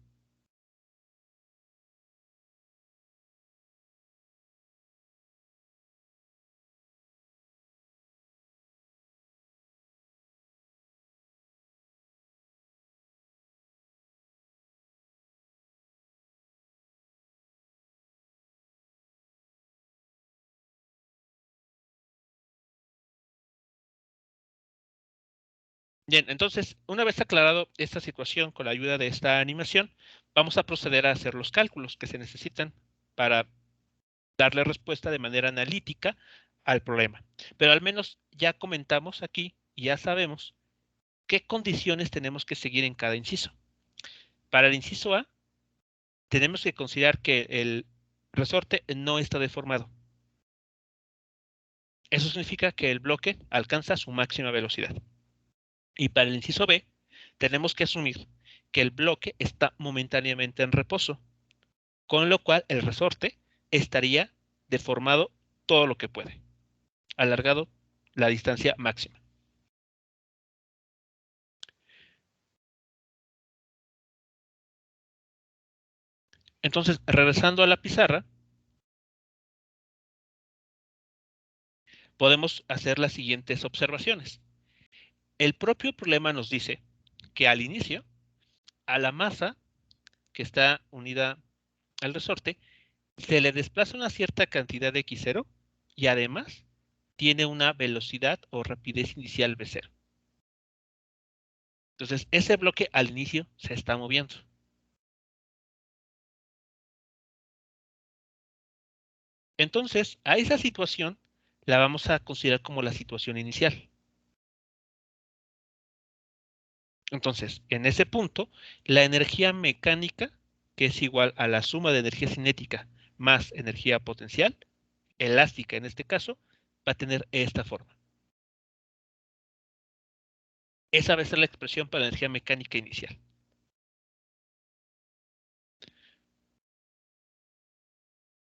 Bien, entonces, una vez aclarado esta situación con la ayuda de esta animación, vamos a proceder a hacer los cálculos que se necesitan para darle respuesta de manera analítica al problema. Pero al menos ya comentamos aquí y ya sabemos qué condiciones tenemos que seguir en cada inciso. Para el inciso A, tenemos que considerar que el resorte no está deformado. Eso significa que el bloque alcanza su máxima velocidad. Y para el inciso B, tenemos que asumir que el bloque está momentáneamente en reposo, con lo cual el resorte estaría deformado todo lo que puede, alargado la distancia máxima. Entonces, regresando a la pizarra, podemos hacer las siguientes observaciones. El propio problema nos dice que al inicio, a la masa que está unida al resorte, se le desplaza una cierta cantidad de x0 y además tiene una velocidad o rapidez inicial v0. Entonces, ese bloque al inicio se está moviendo. Entonces, a esa situación la vamos a considerar como la situación inicial. Entonces, en ese punto, la energía mecánica, que es igual a la suma de energía cinética más energía potencial, elástica en este caso, va a tener esta forma. Esa va a ser la expresión para la energía mecánica inicial.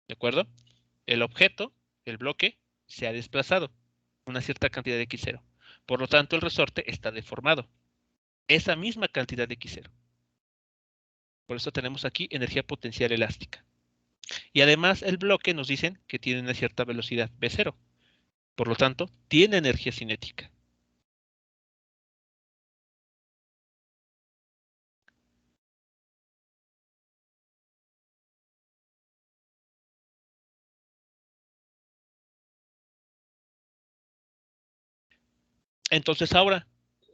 ¿De acuerdo? El objeto, el bloque, se ha desplazado una cierta cantidad de x0. Por lo tanto, el resorte está deformado. Esa misma cantidad de x0. Por eso tenemos aquí energía potencial elástica. Y además el bloque nos dicen que tiene una cierta velocidad v0. Por lo tanto, tiene energía cinética. Entonces ahora,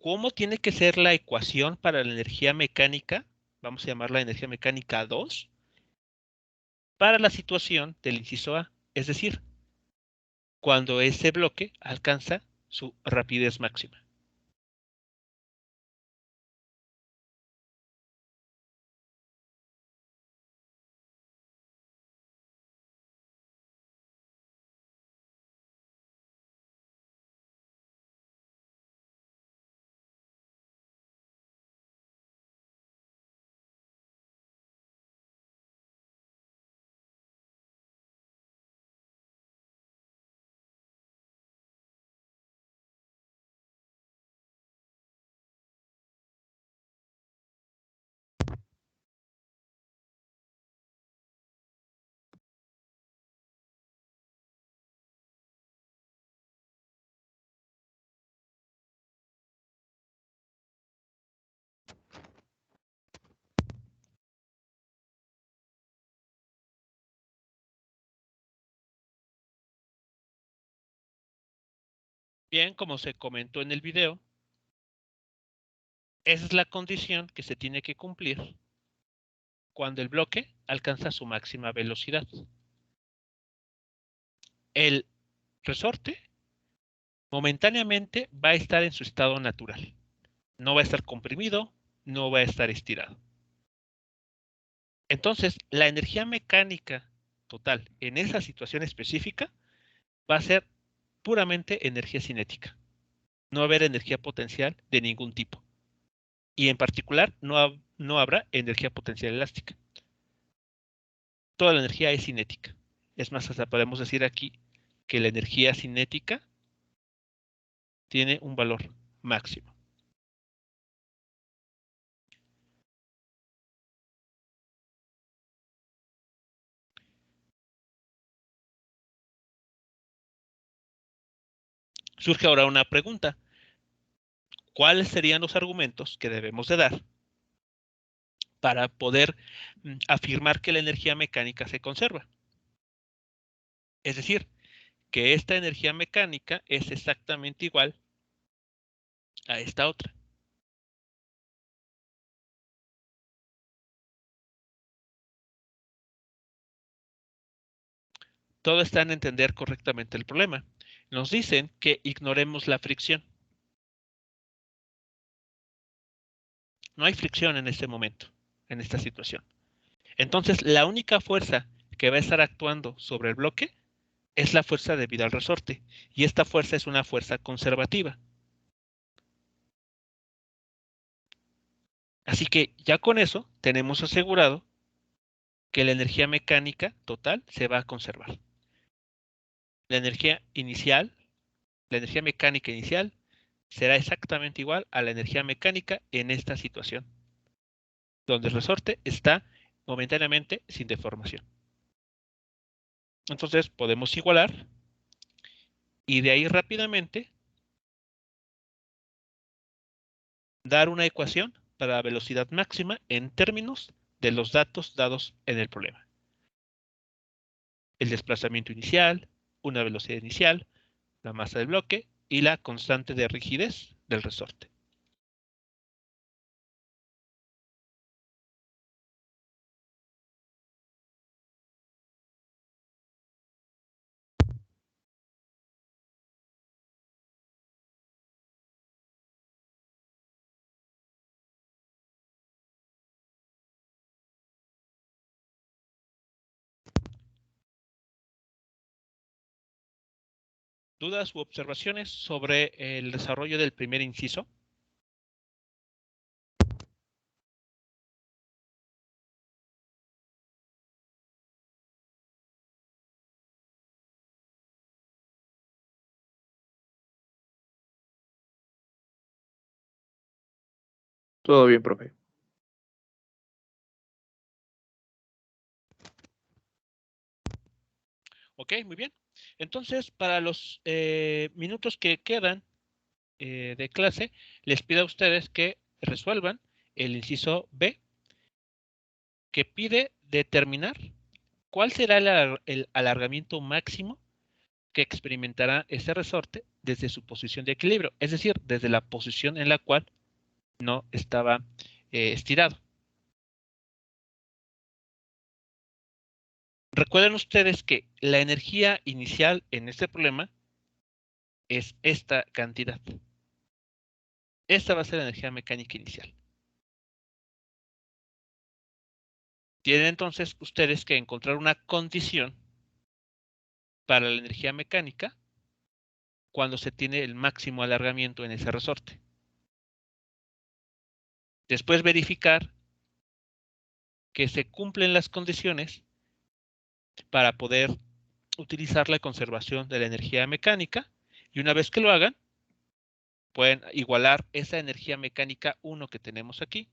¿cómo tiene que ser la ecuación para la energía mecánica? Vamos a llamarla energía mecánica 2 para la situación del inciso A. Es decir, cuando ese bloque alcanza su rapidez máxima. Bien, como se comentó en el video, esa es la condición que se tiene que cumplir cuando el bloque alcanza su máxima velocidad. El resorte momentáneamente va a estar en su estado natural. No va a estar comprimido, no va a estar estirado. Entonces, la energía mecánica total en esa situación específica va a ser puramente energía cinética. No va a haber energía potencial de ningún tipo. Y en particular, no habrá energía potencial elástica. Toda la energía es cinética. Es más, hasta podemos decir aquí que la energía cinética tiene un valor máximo. Surge ahora una pregunta. ¿Cuáles serían los argumentos que debemos de dar para poder afirmar que la energía mecánica se conserva? Es decir, que esta energía mecánica es exactamente igual a esta otra. todo está en entender correctamente el problema. Nos dicen que ignoremos la fricción. No hay fricción en este momento, en esta situación. Entonces, la única fuerza que va a estar actuando sobre el bloque es la fuerza debida al resorte. Y esta fuerza es una fuerza conservativa. Así que ya con eso tenemos asegurado que la energía mecánica total se va a conservar. La energía inicial, la energía mecánica inicial será exactamente igual a la energía mecánica en esta situación, donde el resorte está momentáneamente sin deformación. Entonces podemos igualar y de ahí rápidamente dar una ecuación para la velocidad máxima en términos de los datos dados en el problema. El desplazamiento inicial, una velocidad inicial, la masa del bloque y la constante de rigidez del resorte. ¿Dudas u observaciones sobre el desarrollo del primer inciso? Todo bien, profe. Ok, muy bien. Entonces, para los minutos que quedan de clase, les pido a ustedes que resuelvan el inciso B, que pide determinar cuál será el alargamiento máximo que experimentará ese resorte desde su posición de equilibrio, es decir, desde la posición en la cual no estaba estirado. Recuerden ustedes que la energía inicial en este problema es esta cantidad. Esta va a ser la energía mecánica inicial. Tienen entonces ustedes que encontrar una condición para la energía mecánica cuando se tiene el máximo alargamiento en ese resorte. Después verificar que se cumplen las condiciones para poder utilizar la conservación de la energía mecánica y una vez que lo hagan, pueden igualar esa energía mecánica 1 que tenemos aquí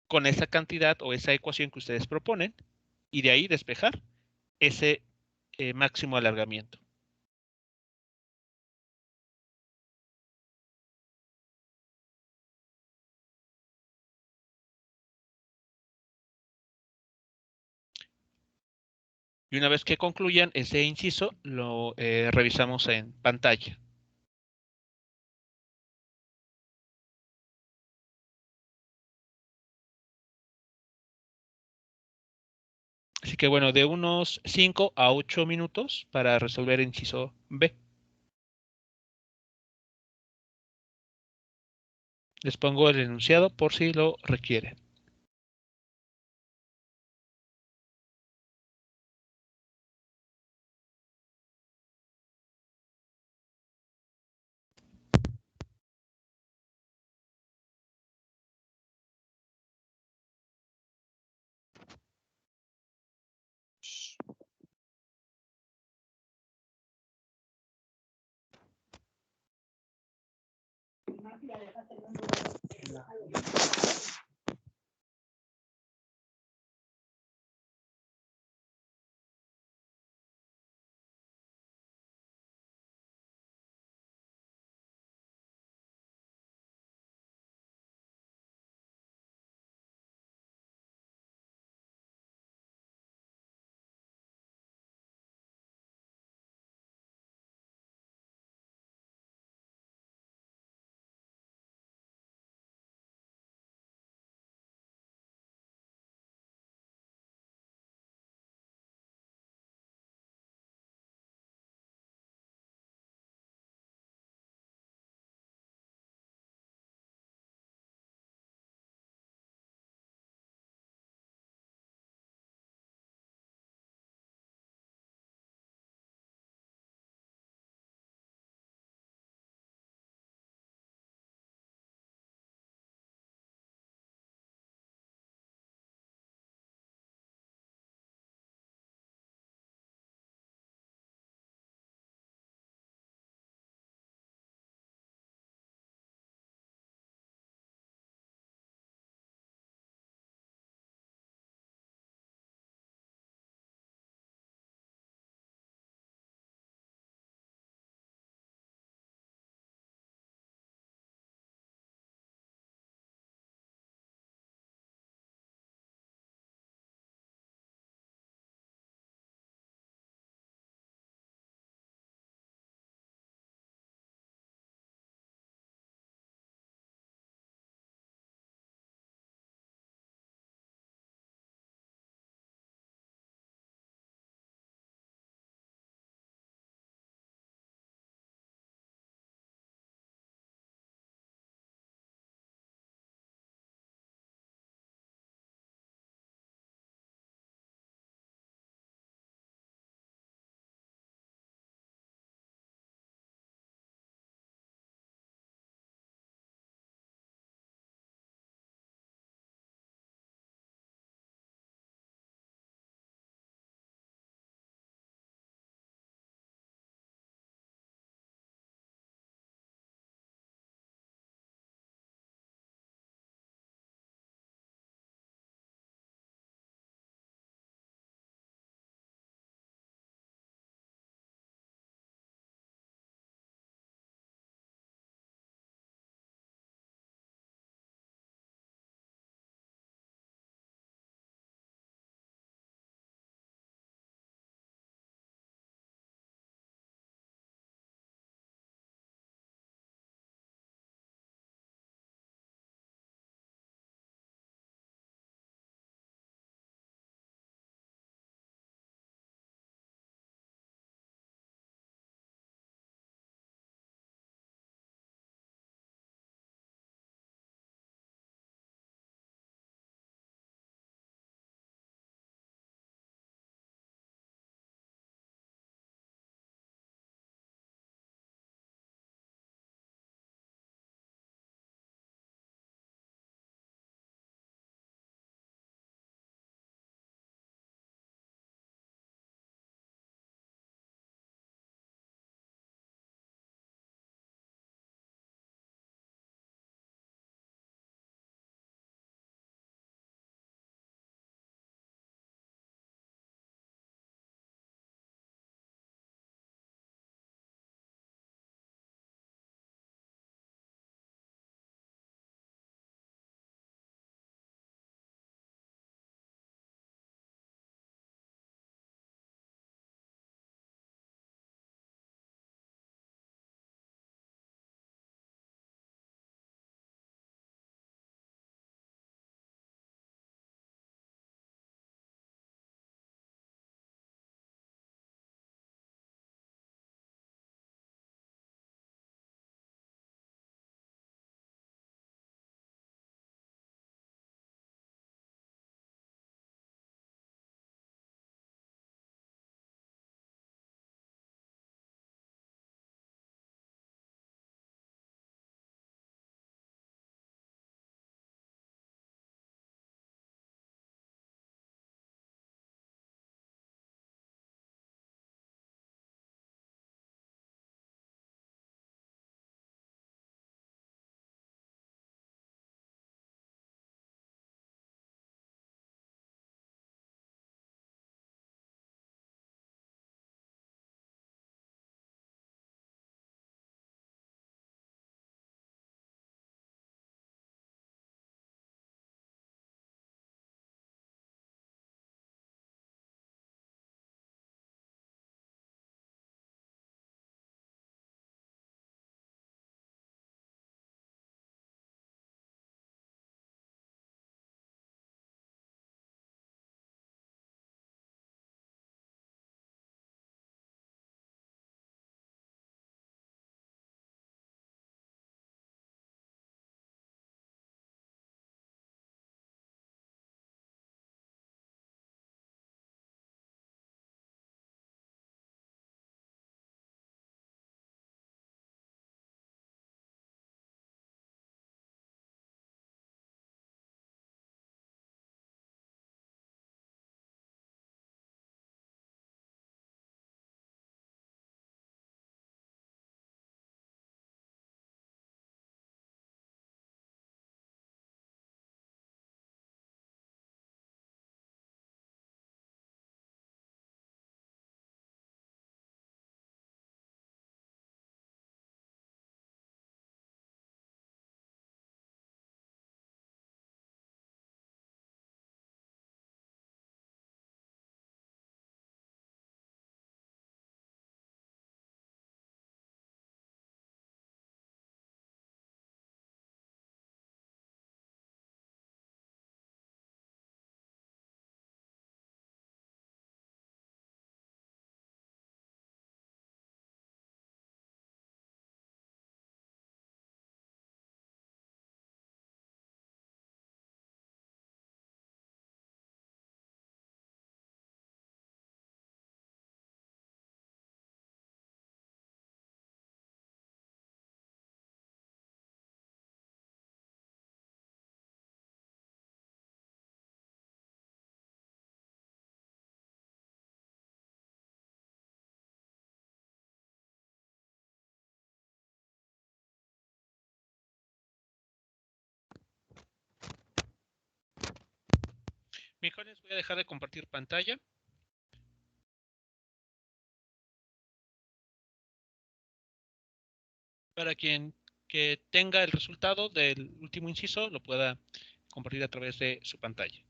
con esa cantidad o esa ecuación que ustedes proponen y de ahí despejar ese máximo alargamiento. Y una vez que concluyan ese inciso, lo revisamos en pantalla. Así que bueno, de unos 5 a 8 minutos para resolver el inciso B. Les pongo el enunciado por si lo requieren. Jóvenes, voy a dejar de compartir pantalla. Para quien que tenga el resultado del último inciso, lo pueda compartir a través de su pantalla.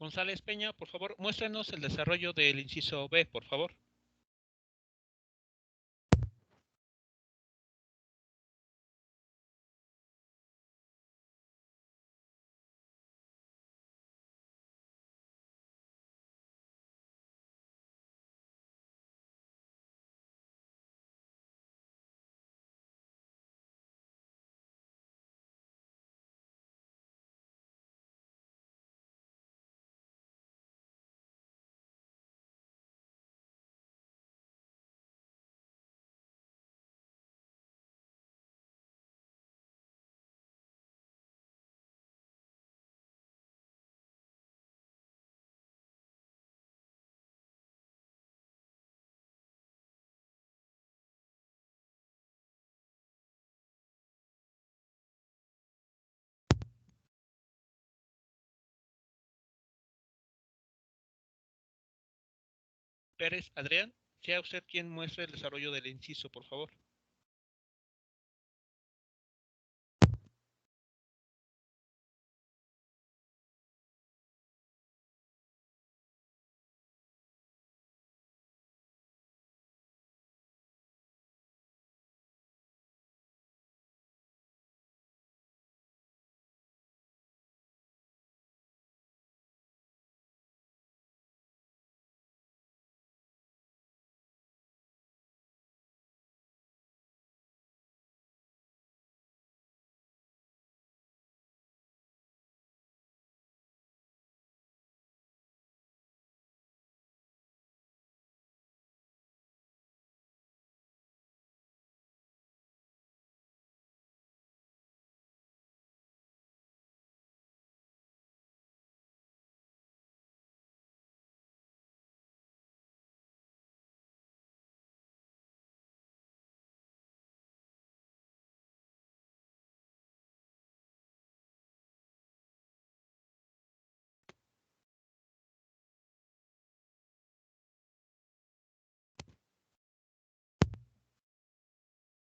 González Peña, por favor, muéstrenos el desarrollo del inciso B, por favor. Pérez Adrián, sea usted quien muestre el desarrollo del inciso, por favor.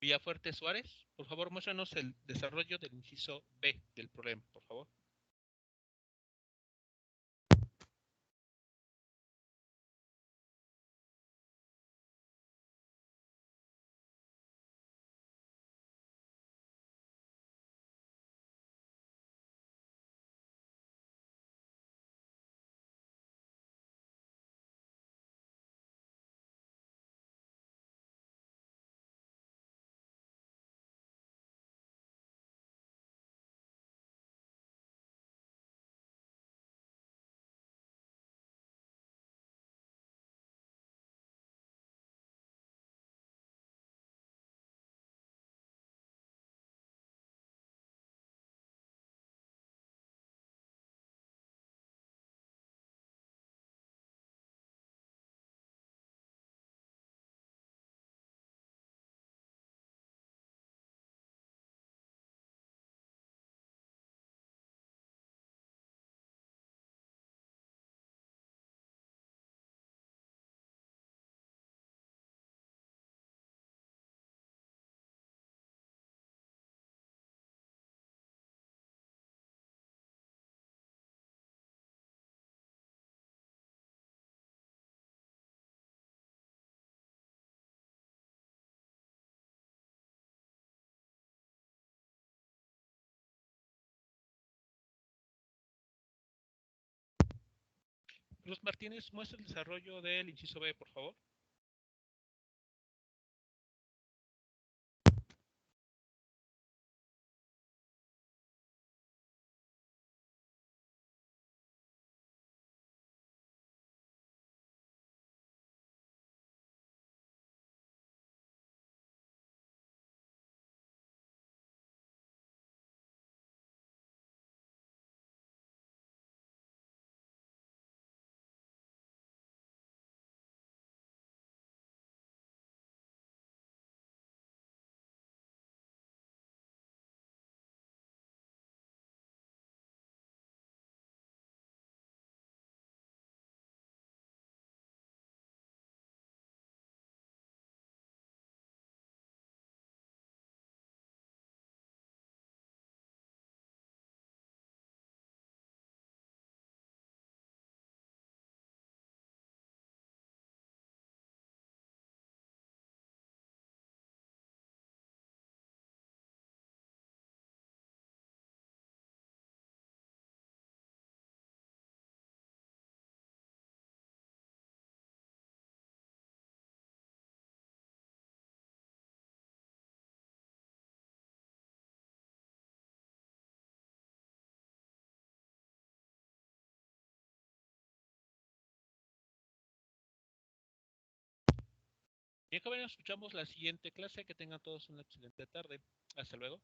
Villafuerte Suárez, por favor, muéstranos el desarrollo del inciso B del problema, por favor. Luz Martínez, muestra el desarrollo del inciso B, por favor. Bien, jóvenes, escuchamos la siguiente clase. Que tengan todos una excelente tarde. Hasta luego.